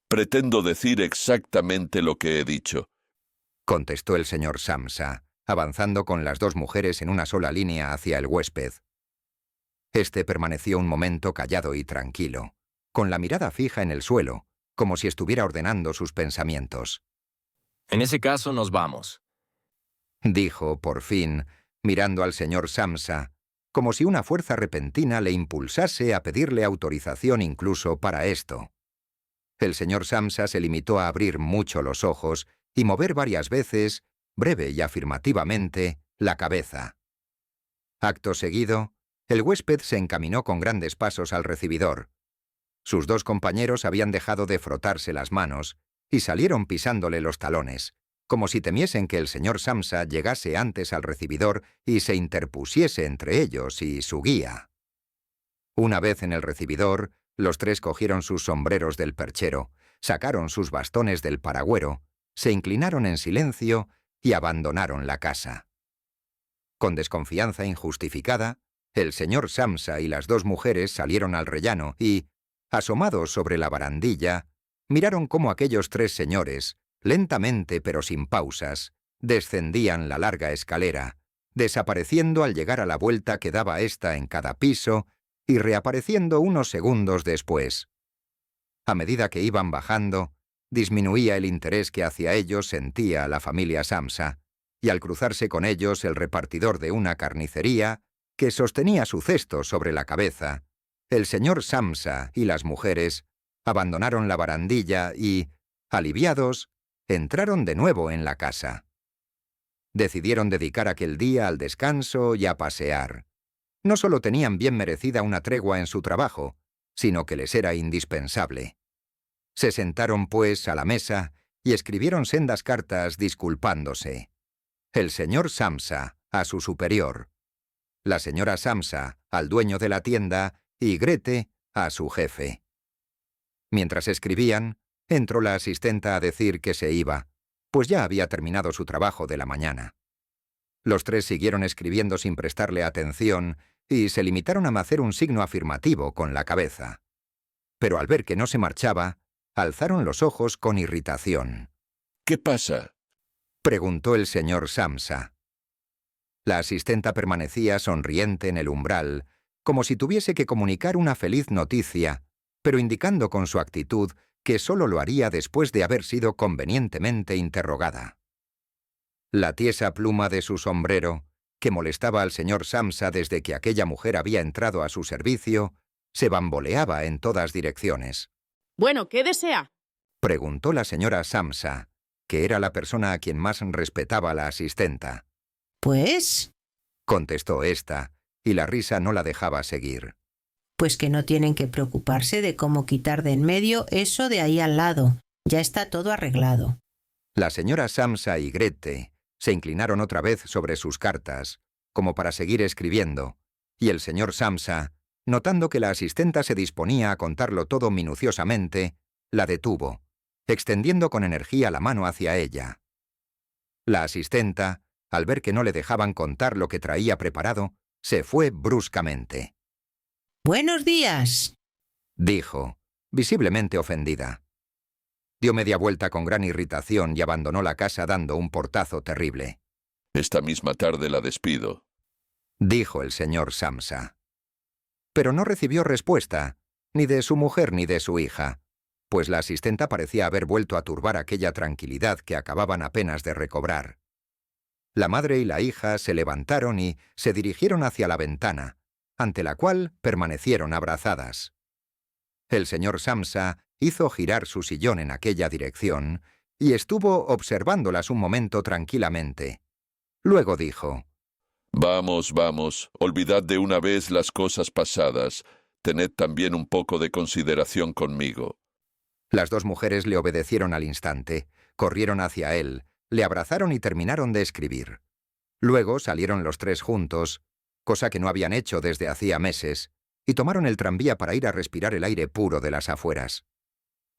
Speaker 4: Pretendo decir exactamente lo que he dicho.
Speaker 1: Contestó el señor Samsa, avanzando con las 2 mujeres en una sola línea hacia el huésped. Este permaneció un momento callado y tranquilo, con la mirada fija en el suelo, como si estuviera ordenando sus pensamientos.
Speaker 7: En ese caso nos vamos.
Speaker 1: Dijo, por fin, mirando al señor Samsa, como si una fuerza repentina le impulsase a pedirle autorización incluso para esto. El señor Samsa se limitó a abrir mucho los ojos y mover varias veces, breve y afirmativamente, la cabeza. Acto seguido, el huésped se encaminó con grandes pasos al recibidor. Sus 2 compañeros habían dejado de frotarse las manos y salieron pisándole los talones, como si temiesen que el señor Samsa llegase antes al recibidor y se interpusiese entre ellos y su guía. Una vez en el recibidor, los 3 cogieron sus sombreros del perchero, sacaron sus bastones del paragüero, se inclinaron en silencio y abandonaron la casa. Con desconfianza injustificada, el señor Samsa y las 2 mujeres salieron al rellano y, asomados sobre la barandilla, miraron cómo aquellos 3 señores, lentamente pero sin pausas, descendían la larga escalera, desapareciendo al llegar a la vuelta que daba ésta en cada piso y reapareciendo unos segundos después. A medida que iban bajando, disminuía el interés que hacia ellos sentía la familia Samsa, y al cruzarse con ellos el repartidor de una carnicería, que sostenía su cesto sobre la cabeza, el señor Samsa y las mujeres abandonaron la barandilla y, aliviados, entraron de nuevo en la casa. Decidieron dedicar aquel día al descanso y a pasear. No solo tenían bien merecida una tregua en su trabajo, sino que les era indispensable. Se sentaron, pues, a la mesa y escribieron sendas cartas disculpándose. El señor Samsa, a su superior. la señora Samsa al dueño de la tienda y Grete a su jefe. Mientras escribían, entró la asistenta a decir que se iba, pues ya había terminado su trabajo de la mañana. Los tres siguieron escribiendo sin prestarle atención y se limitaron a hacer un signo afirmativo con la cabeza. Pero al ver que no se marchaba, alzaron los ojos con irritación.
Speaker 4: ¿Qué pasa?
Speaker 1: Preguntó el señor Samsa. La asistenta permanecía sonriente en el umbral, como si tuviese que comunicar una feliz noticia, pero indicando con su actitud que solo lo haría después de haber sido convenientemente interrogada. La tiesa pluma de su sombrero, que molestaba al señor Samsa desde que aquella mujer había entrado a su servicio, se bamboleaba en todas direcciones.
Speaker 5: Bueno, ¿qué desea?
Speaker 1: Preguntó la señora Samsa, que era la persona a quien más respetaba la asistenta.
Speaker 6: Pues,
Speaker 1: Contestó ésta, y la risa no la dejaba seguir.
Speaker 6: pues que no tienen que preocuparse de cómo quitar de en medio eso de ahí al lado. Ya está todo arreglado.
Speaker 1: La señora Samsa y Grete se inclinaron otra vez sobre sus cartas, como para seguir escribiendo, y el señor Samsa, notando que la asistenta se disponía a contarlo todo minuciosamente, la detuvo, extendiendo con energía la mano hacia ella. La asistenta, al ver que no le dejaban contar lo que traía preparado, se fue bruscamente.
Speaker 6: ¡Buenos días!
Speaker 1: Dijo, visiblemente ofendida. Dio media vuelta con gran irritación y abandonó la casa dando un portazo terrible.
Speaker 4: Esta misma tarde la despido.
Speaker 1: Dijo el señor Samsa. Pero no recibió respuesta, ni de su mujer ni de su hija, pues la asistenta parecía haber vuelto a turbar aquella tranquilidad que acababan apenas de recobrar. La madre y la hija se levantaron y se dirigieron hacia la ventana, ante la cual permanecieron abrazadas. El señor Samsa hizo girar su sillón en aquella dirección y estuvo observándolas un momento tranquilamente. Luego dijo:
Speaker 4: Vamos, vamos, olvidad de una vez las cosas pasadas. Tened también un poco de consideración conmigo.
Speaker 1: Las dos mujeres le obedecieron al instante, corrieron hacia él, le abrazaron y terminaron de escribir. Luego salieron los tres juntos, cosa que no habían hecho desde hacía meses, y tomaron el tranvía para ir a respirar el aire puro de las afueras.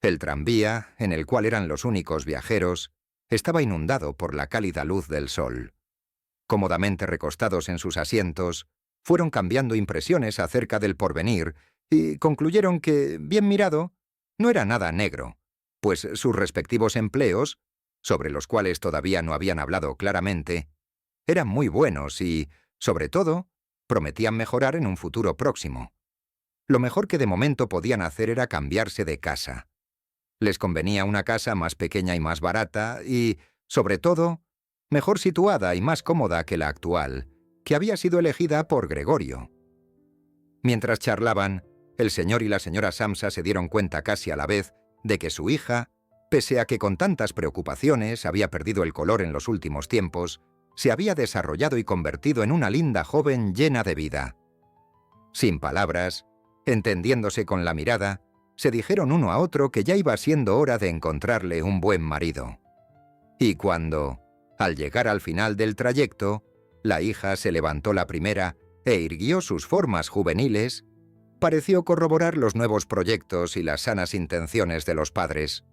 Speaker 1: El tranvía, en el cual eran los únicos viajeros, estaba inundado por la cálida luz del sol. Cómodamente recostados en sus asientos, fueron cambiando impresiones acerca del porvenir y concluyeron que, bien mirado, no era nada negro, pues sus respectivos empleos, sobre los cuales todavía no habían hablado claramente, eran muy buenos y, sobre todo, prometían mejorar en un futuro próximo. Lo mejor que de momento podían hacer era cambiarse de casa. Les convenía una casa más pequeña y más barata y, sobre todo, mejor situada y más cómoda que la actual, que había sido elegida por Gregorio. Mientras charlaban, el señor y la señora Samsa se dieron cuenta casi a la vez de que su hija, pese a que con tantas preocupaciones había perdido el color en los últimos tiempos, se había desarrollado y convertido en una linda joven llena de vida. Sin palabras, entendiéndose con la mirada, se dijeron uno a otro que ya iba siendo hora de encontrarle un buen marido. Y cuando, al llegar al final del trayecto, la hija se levantó la primera e irguió sus formas juveniles, pareció corroborar los nuevos proyectos y las sanas intenciones de los padres.